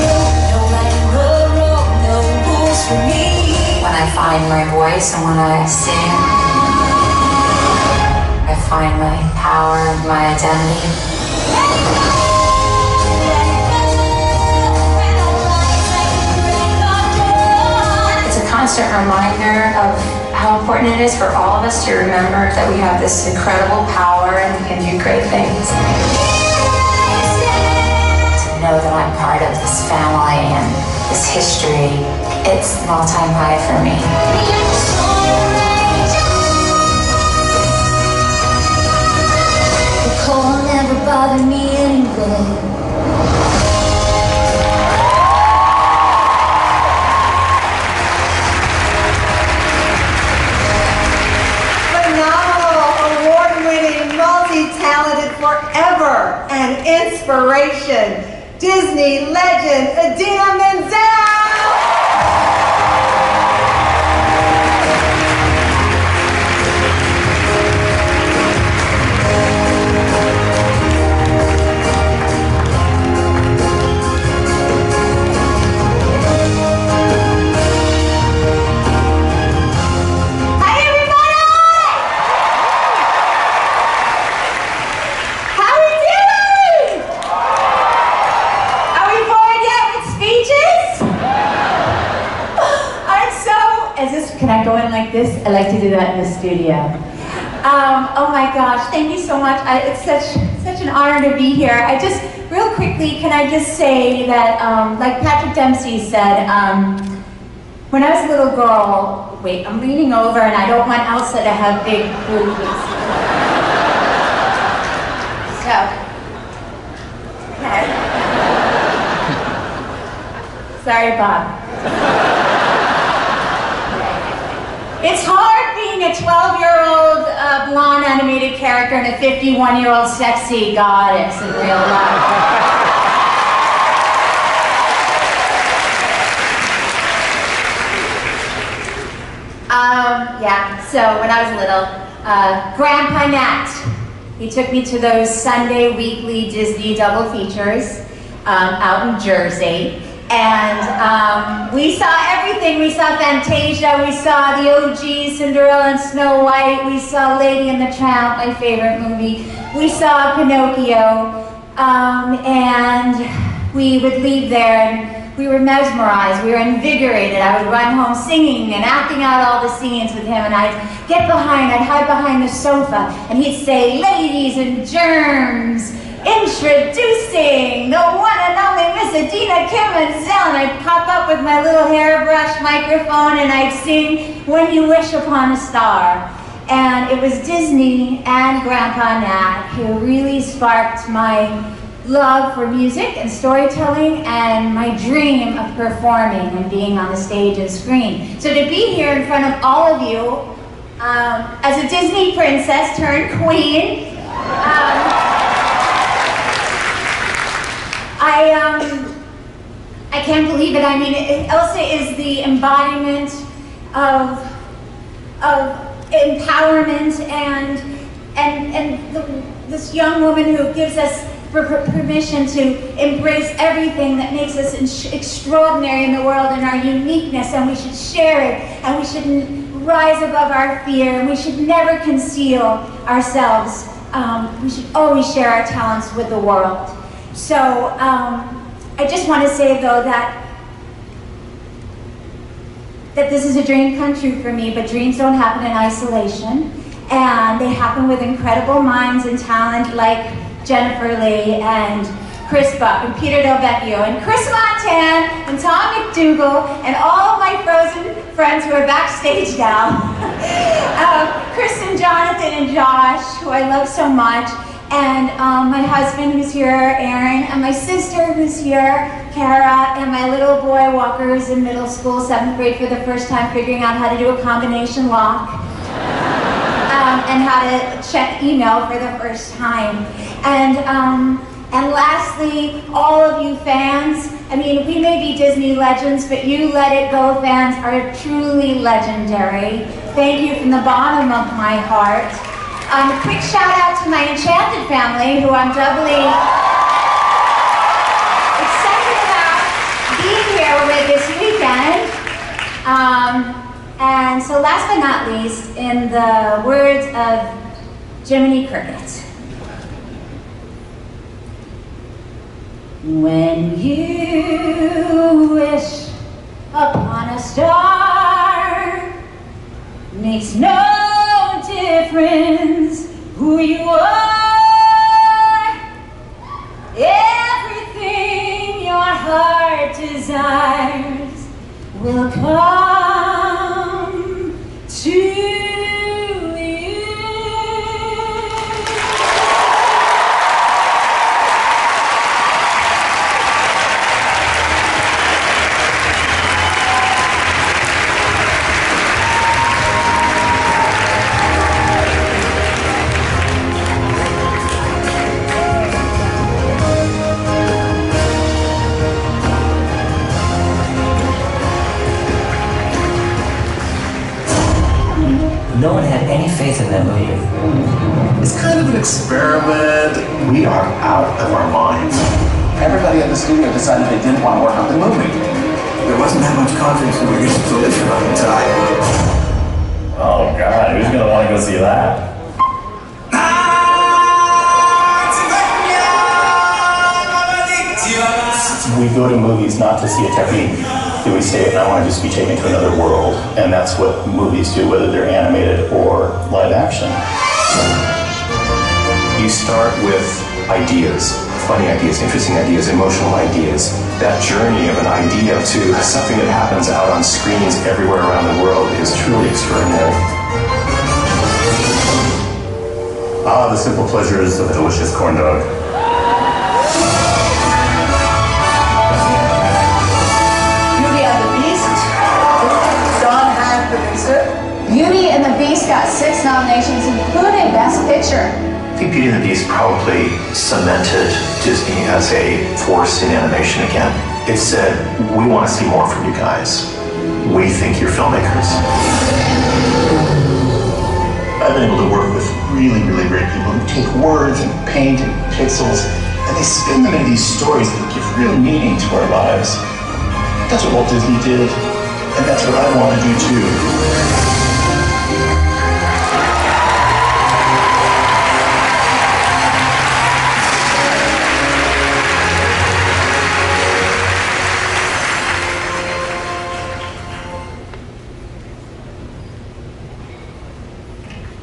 [SPEAKER 1] no matter what, no rules for me.
[SPEAKER 15] When I find my voice and when I sing, I find my power, my identity. It's a constant reminder of how important it is for all of us to remember that we have this incredible power and we can do great things. To know that I'm part of this family and this history, it's an all-time high for me.
[SPEAKER 1] The cold never bothered me anyway.
[SPEAKER 14] Multi-talented, forever an inspiration, Disney legend Idina Menzel.
[SPEAKER 20] Can I go in like this? I like to do that in the studio. Oh my gosh, thank you so much. It's such an honor to be here. I just, real quickly, can I just say that, like Patrick Dempsey said, when I was a little girl, wait, I'm leaning over and I don't want Elsa to have big boobs. So, okay. Sorry, Bob. It's hard being a 12-year-old blonde animated character and a 51-year-old sexy goddess in real life. Yeah, so when I was little, Grandpa Nat, he took me to those Sunday weekly Disney double features out in Jersey. And we saw everything. We saw Fantasia, we saw the OG, Cinderella and Snow White, we saw Lady and the Tramp, my favorite movie. We saw Pinocchio, and we would leave there and we were mesmerized, we were invigorated. I would run home singing and acting out all the scenes with him, and I'd hide behind the sofa, and he'd say, "Ladies and germs, introducing the one and only Miss Idina Menzel," and I'd pop up with my little hairbrush microphone and I'd sing "When You Wish Upon a Star." And it was Disney and Grandpa Nat who really sparked my love for music and storytelling and my dream of performing and being on the stage and screen. So to be here in front of all of you as a Disney princess turned queen, I can't believe it. I mean, Elsa is the embodiment of empowerment and this young woman who gives us permission to embrace everything that makes us extraordinary in the world and our uniqueness, and we should share it, and we shouldn't rise above our fear, and we should never conceal ourselves. We should always share our talents with the world. So I just want to say, though, that this is a dream come true for me, but dreams don't happen in isolation, and they happen with incredible minds and talent like Jennifer Lee and Chris Buck and Peter Del Vecchio and Chris Montan and Tom McDougall and all my Frozen friends who are backstage now. Chris and Jonathan and Josh, who I love so much, and my husband who's here, Aaron, and my sister who's here, Kara, and my little boy Walker who's in middle school, 7th grade for the first time, figuring out how to do a combination lock. and how to check email for the first time. And lastly, all of you fans, I mean, we may be Disney legends, but you Let It Go fans are truly legendary. Thank you from the bottom of my heart. A quick shout out to my Enchanted family, who I'm doubly excited about being here with this weekend. And so last but not least, in the words of Jiminy Cricket, when you wish upon a star, makes no difference who you are. Everything your heart desires will come to you.
[SPEAKER 6] No one had any faith in that movie.
[SPEAKER 10] It's kind of an experiment. We are out of our minds. Everybody at the studio decided they didn't want to work on the movie. There wasn't that much confidence in your solution on the time.
[SPEAKER 19] Oh God, who's gonna want to go see that? We go to movies not to see a technique. We say, I want to just be taken to another world, and that's what movies do, whether they're animated or live action.
[SPEAKER 25] You start with ideas, funny ideas, interesting ideas, emotional ideas. That journey of an idea to something that happens out on screens everywhere around the world is truly extraordinary.
[SPEAKER 19] Ah, the simple pleasures of a delicious corn dog.
[SPEAKER 21] Beauty and the Beast got 6 nominations, including Best Picture.
[SPEAKER 25] I think Beauty and the Beast probably cemented Disney as a force in animation again. It said, we want to see more from you guys. We think you're filmmakers.
[SPEAKER 16] I've been able to work with really, really great people who take words and paint and pixels, and they spin them into these stories that give real meaning to our lives. That's what Walt Disney did, and that's what I want to do too.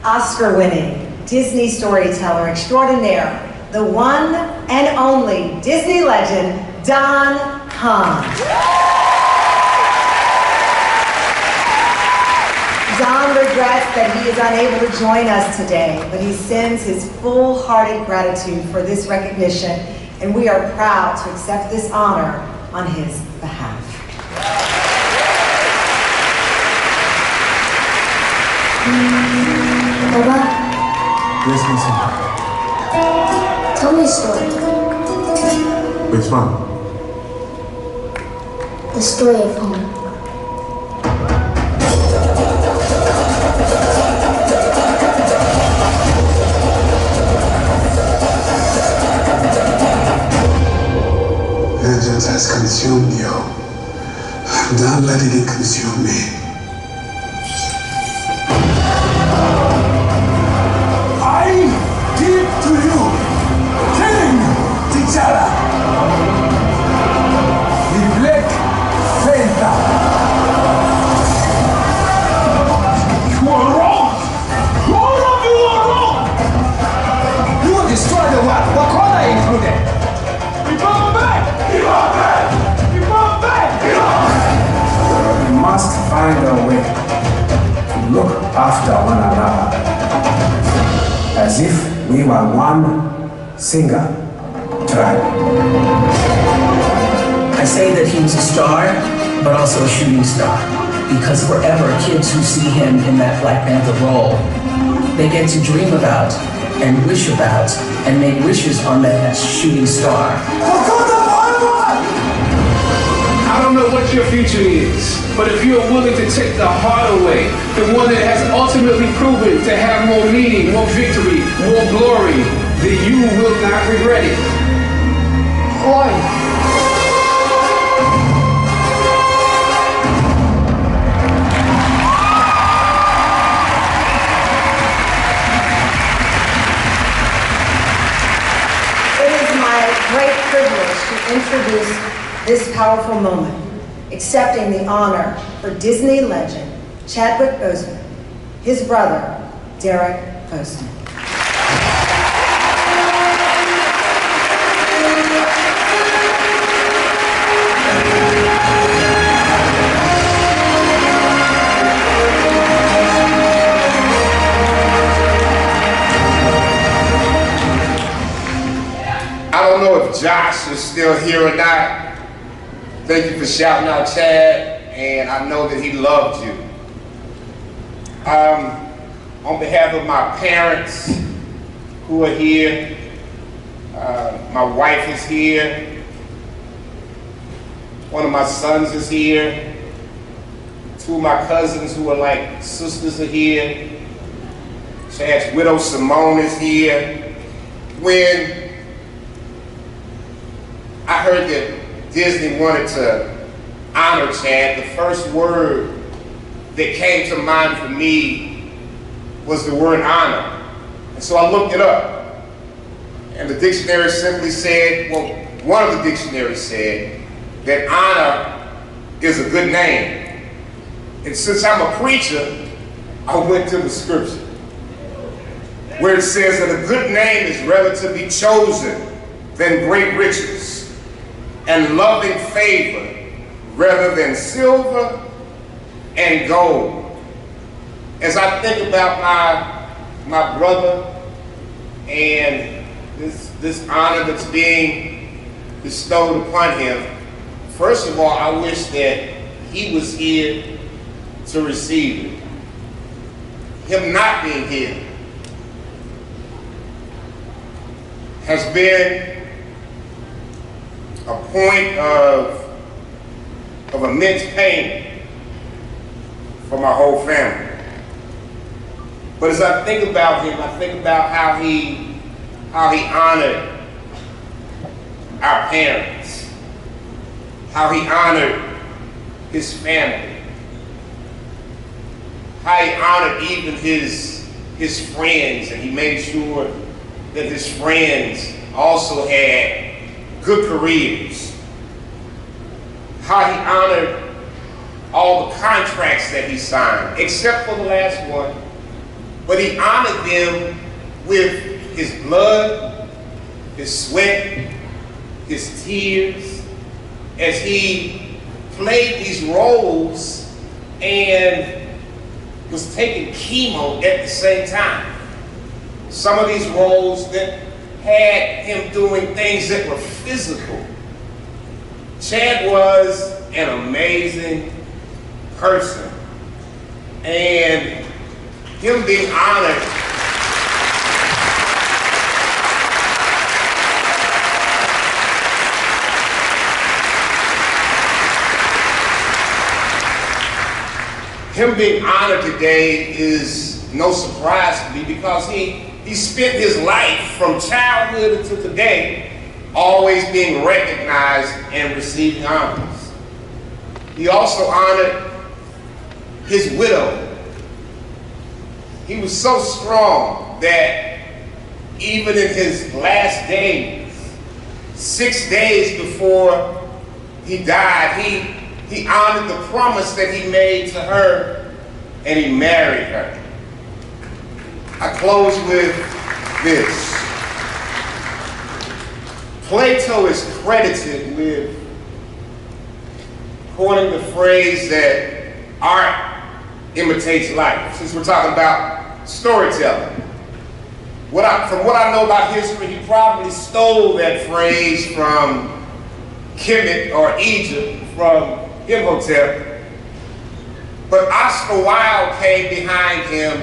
[SPEAKER 14] Oscar-winning Disney storyteller extraordinaire, the one and only Disney legend, Don Hahn. Don regrets that he is unable to join us today, but he sends his full-hearted gratitude for this recognition, and we are proud to accept this honor on his behalf.
[SPEAKER 22] Baba,
[SPEAKER 10] Yes, Mason.
[SPEAKER 22] tell me a story.
[SPEAKER 10] Which one?
[SPEAKER 22] The story of home.
[SPEAKER 23] Vengeance has consumed you. I'm done letting it consume me.
[SPEAKER 12] I give to you King T'Challa, the Black Panther. You are wrong. All of you are wrong. You will destroy the world, Wakanda included. Remember, we must find a way to look after one another, as if we were one single tribe.
[SPEAKER 24] I say that he was a star, but also a shooting star, because forever kids who see him in that Black Panther role they get to dream about and wish about and make wishes on that shooting star.
[SPEAKER 2] I don't know what your future is, but if you're willing to take the heart away, the one that has ultimately proven to have more meaning, more victory, more glory, then you will not regret it.
[SPEAKER 14] It is my great privilege to introduce this powerful moment, accepting the honor for Disney legend Chadwick Boseman, his brother, Derek Boseman.
[SPEAKER 4] I don't know if Josh is still here or not. Thank you for shouting out Chad, and I know that he loved you. On behalf of my parents who are here, my wife is here, one of my sons is here, two of my cousins who are like sisters are here, Chad's widow Simone is here. When I heard that Disney wanted to honor Chad, the first word that came to mind for me was the word honor. And so I looked it up. And the dictionary simply said, well, one of the dictionaries said that honor is a good name. And since I'm a preacher, I went to the scripture where it says that a good name is relatively chosen than great riches, and loving favor rather than silver and gold. As I think about my brother and this honor that's being bestowed upon him, first of all, I wish that he was here to receive it. Him not being here has been a point of immense pain for my whole family. But as I think about him, I think about how he honored our parents, how he honored his family, how he honored even his friends, and he made sure that his friends also had good careers. How he honored all the contracts that he signed, except for the last one, but he honored them with his blood, his sweat, his tears, as he played these roles and was taking chemo at the same time. Some of these roles that had him doing things that were physical. Chad was an amazing person, and him being honored today is no surprise to me, because he spent his life from childhood to today always being recognized and receiving honors. He also honored his widow. He was so strong that even in his last days, 6 days before he died, he honored the promise that he made to her, and he married her. I close with this. Plato is credited with coining the phrase that art imitates life, since we're talking about storytelling. From what I know about history, he probably stole that phrase from Kemet or Egypt, from Imhotep. But Oscar Wilde came behind him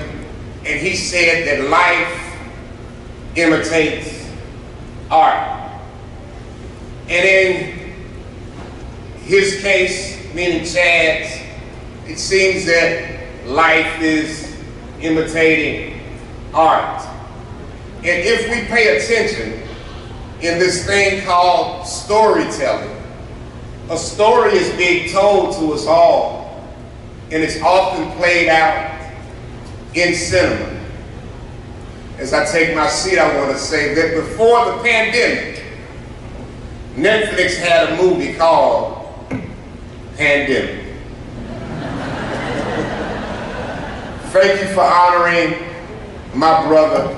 [SPEAKER 4] and he said that life imitates art. And in his case, meaning Chad's, it seems that life is imitating art. And if we pay attention in this thing called storytelling, a story is being told to us all, and it's often played out in cinema. As I take my seat, I want to say that before the pandemic, Netflix had a movie called Pandemic. Thank you for honoring my brother.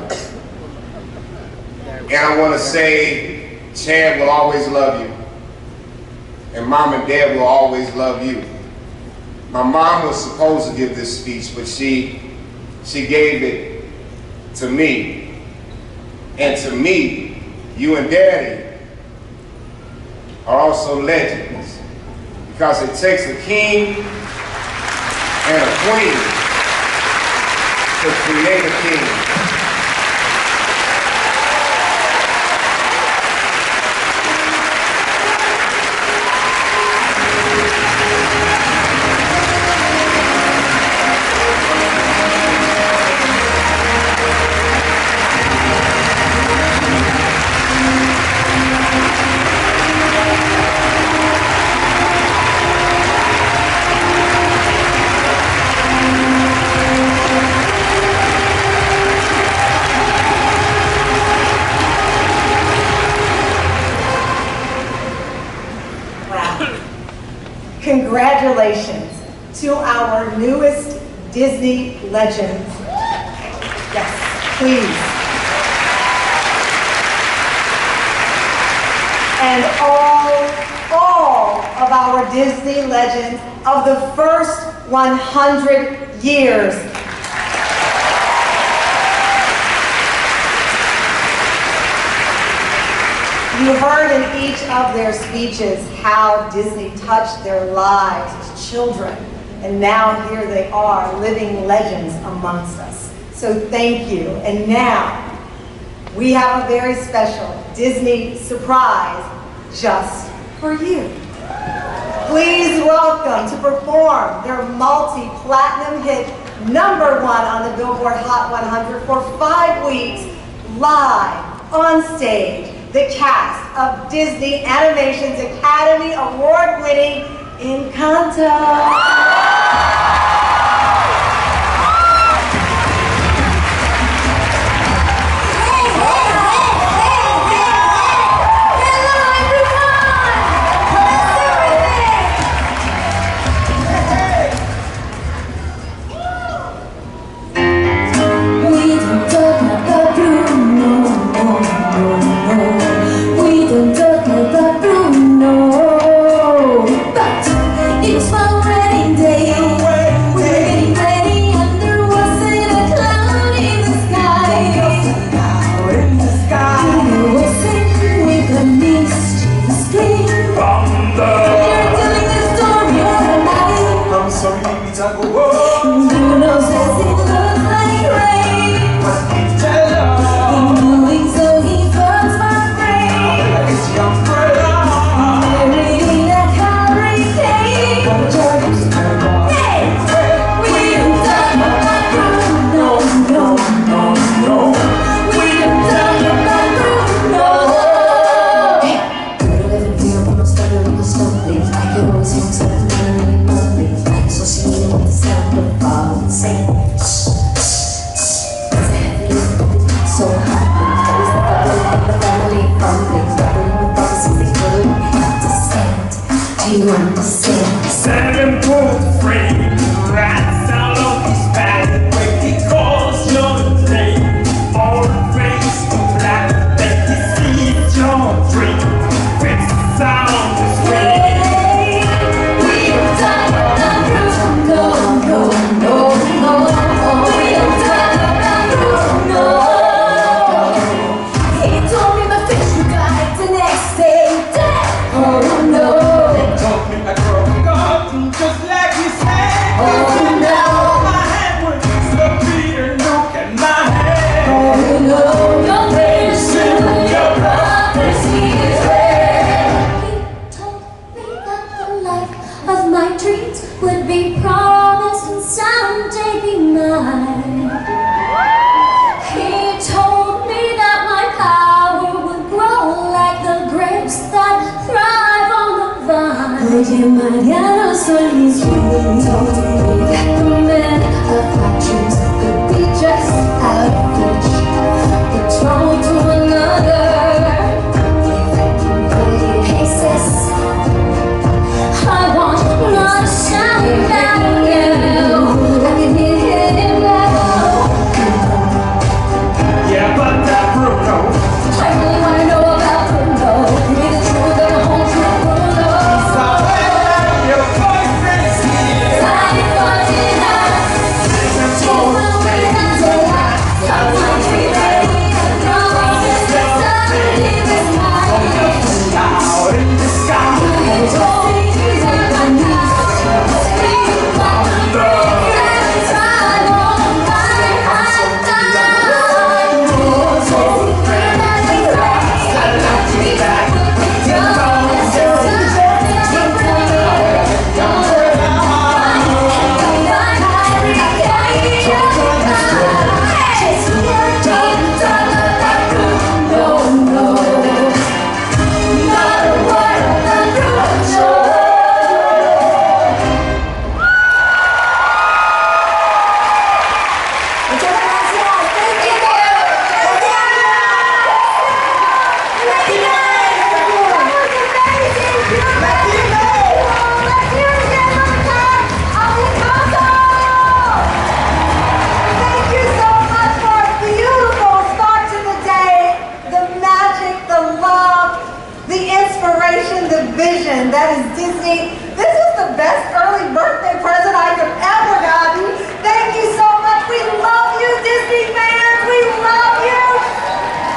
[SPEAKER 4] And I want to say, Chad will always love you. And Mom and Dad will always love you. My mom was supposed to give this speech, but she gave it to me. And to me, you and Daddy are also legends, because it takes a king and a queen to create a king.
[SPEAKER 14] Congratulations to our newest Disney legends. Yes, please. And all of our Disney legends of the first 100 years. You heard in each of their speeches how Disney touched their lives as children, and now here they are, living legends amongst us. So thank you. And now, we have a very special Disney surprise just for you. Please welcome to perform their multi-platinum hit #1 on the Billboard Hot 100 for 5 weeks, live on stage, the cast of Disney Animation's Academy Award-winning Encanto.
[SPEAKER 18] Oh no.
[SPEAKER 22] sweet would be promised and someday be mine. He told me that my power would grow like the grapes that thrive on the vine. Oye, Mariano, soy mis sueños. Told me that the men of my dreams could be just out of reach, betrothed to another. He says, I want not a sound out of you. I can hear him now.
[SPEAKER 2] Yeah, but that Bruno.
[SPEAKER 22] I really want to know about Bruno. Give me the truth and the whole truth, Bruno.
[SPEAKER 2] Stop letting your boyfriend see it.
[SPEAKER 22] I thought it out. You will wait until I stop my dreaming. Promises that someday this night.
[SPEAKER 2] Out in the sky.
[SPEAKER 22] You told me he's on my knees. Speak about the love. Time on my high time.
[SPEAKER 14] The inspiration, the vision, that is Disney. This is the best